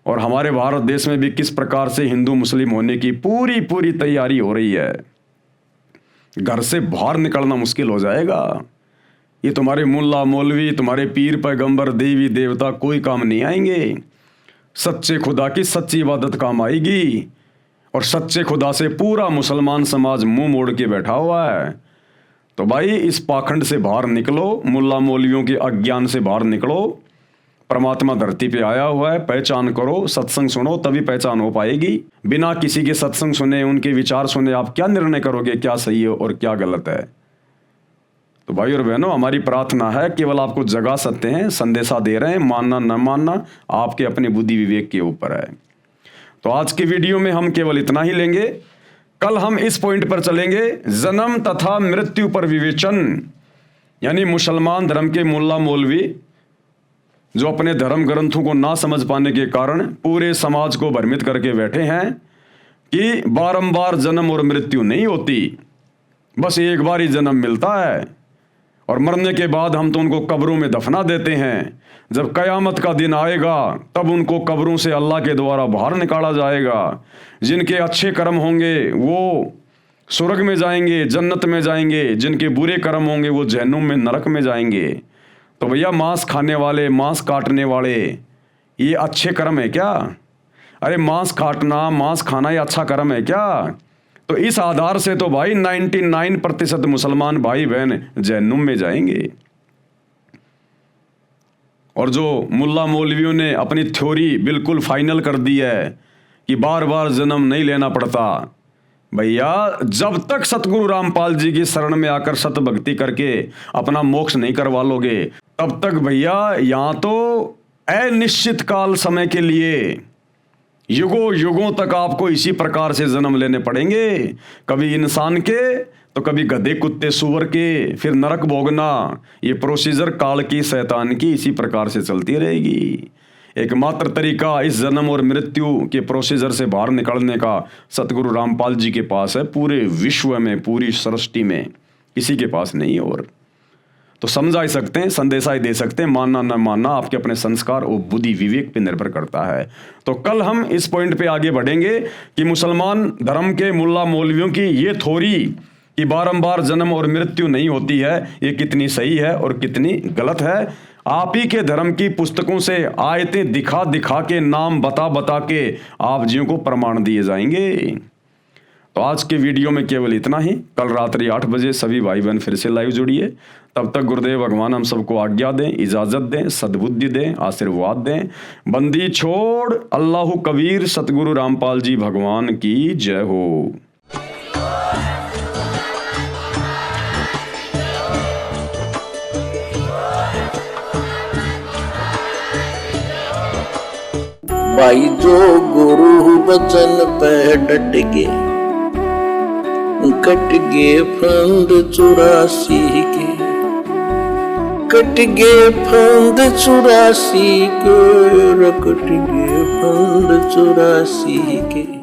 और हमारे भारत देश में भी किस प्रकार से हिंदू मुस्लिम होने की पूरी तैयारी हो रही है। घर से बाहर निकलना मुश्किल हो जाएगा। ये तुम्हारे मुल्ला मौलवी, तुम्हारे पीर पैगंबर, देवी देवता कोई काम नहीं आएंगे। सच्चे खुदा की सच्ची इबादत काम आएगी। और सच्चे खुदा से पूरा मुसलमान समाज मुंह मोड़ के बैठा हुआ है। तो भाई इस पाखंड से बाहर निकलो, मुल्ला मौलवियों के अज्ञान से बाहर निकलो। परमात्मा धरती पे आया हुआ है, पहचान करो, सत्संग सुनो, तभी पहचान हो पाएगी। बिना किसी के सत्संग सुने, उनके विचार सुने आप क्या निर्णय करोगे क्या सही है और क्या गलत है? तो भाई और बहनों, हमारी प्रार्थना है, केवल आपको जगा सकते हैं, संदेशा दे रहे हैं, मानना न मानना आपके अपने बुद्धि विवेक के ऊपर है। तो आज की वीडियो में हम केवल इतना ही लेंगे। कल हम इस पॉइंट पर चलेंगे, जन्म तथा मृत्यु पर विवेचन। यानी मुसलमान धर्म के मुल्ला मौलवी जो अपने धर्म ग्रंथों को ना समझ पाने के कारण पूरे समाज को भ्रमित करके बैठे हैं कि बारंबार जन्म और मृत्यु नहीं होती, बस एक बार ही जन्म मिलता है और मरने के बाद हम तो उनको कब्रों में दफना देते हैं। जब कयामत का दिन आएगा तब उनको कब्रों से अल्लाह के द्वारा बाहर निकाला जाएगा। जिनके अच्छे कर्म होंगे वो स्वर्ग में जाएंगे, जन्नत में जाएंगे, जिनके बुरे कर्म होंगे वो जहन्नुम में, नरक में जाएंगे। तो भैया मांस खाने वाले, मांस काटने वाले, ये अच्छे कर्म है क्या? अरे मांस काटना, मांस खाना ये अच्छा कर्म है क्या? तो इस आधार से तो भाई 99% मुसलमान भाई बहन जहन्नुम में जाएंगे। और जो मुल्ला मौलवियों ने अपनी थ्योरी बिल्कुल फाइनल कर दी है कि बार बार जन्म नहीं लेना पड़ता, भैया जब तक सतगुरु रामपाल जी की शरण में आकर सत भक्ति करके अपना मोक्ष नहीं करवा लोगे, तब तक भैया यहाँ तो अनिश्चित काल समय के लिए युगों युगों तक आपको इसी प्रकार से जन्म लेने पड़ेंगे। कभी इंसान के तो कभी गधे कुत्ते सूअर के, फिर नरक भोगना। ये प्रोसीजर काल की शैतान की इसी प्रकार से चलती रहेगी। एकमात्र तरीका इस जन्म और मृत्यु के प्रोसीजर से बाहर निकलने का सतगुरु रामपाल जी के पास है। पूरे विश्व में, पूरी सृष्टि में किसी के पास नहीं है। और तो समझा ही सकते हैं, संदेशा ही दे सकते हैं, मानना न मानना आपके अपने संस्कार और बुद्धि विवेक पे निर्भर करता है। तो कल हम इस पॉइंट पे आगे बढ़ेंगे कि मुसलमान धर्म के मुल्ला मौलवियों की ये थ्योरी कि बारंबार जन्म और मृत्यु नहीं होती है, ये कितनी सही है और कितनी गलत है। आप ही के धर्म की पुस्तकों से आयतें दिखा दिखा के, नाम बता बता के आप जियों को प्रमाण दिए जाएंगे। तो आज के वीडियो में केवल इतना ही। कल रात्रि 8 बजे सभी भाई बहन फिर से लाइव जुड़िए। तब तक गुरुदेव भगवान हम सबको आज्ञा दें, इजाजत दें, सद्बुद्धि दें, आशीर्वाद दें। बंदी छोड़ अल्लाह कबीर सतगुरु रामपाल जी भगवान की जय हो। भाई जो गुरु वचन पे डट गे, कट गे फंद 84 के, कट गे फंद 84 के, कट गे फंद 84 के।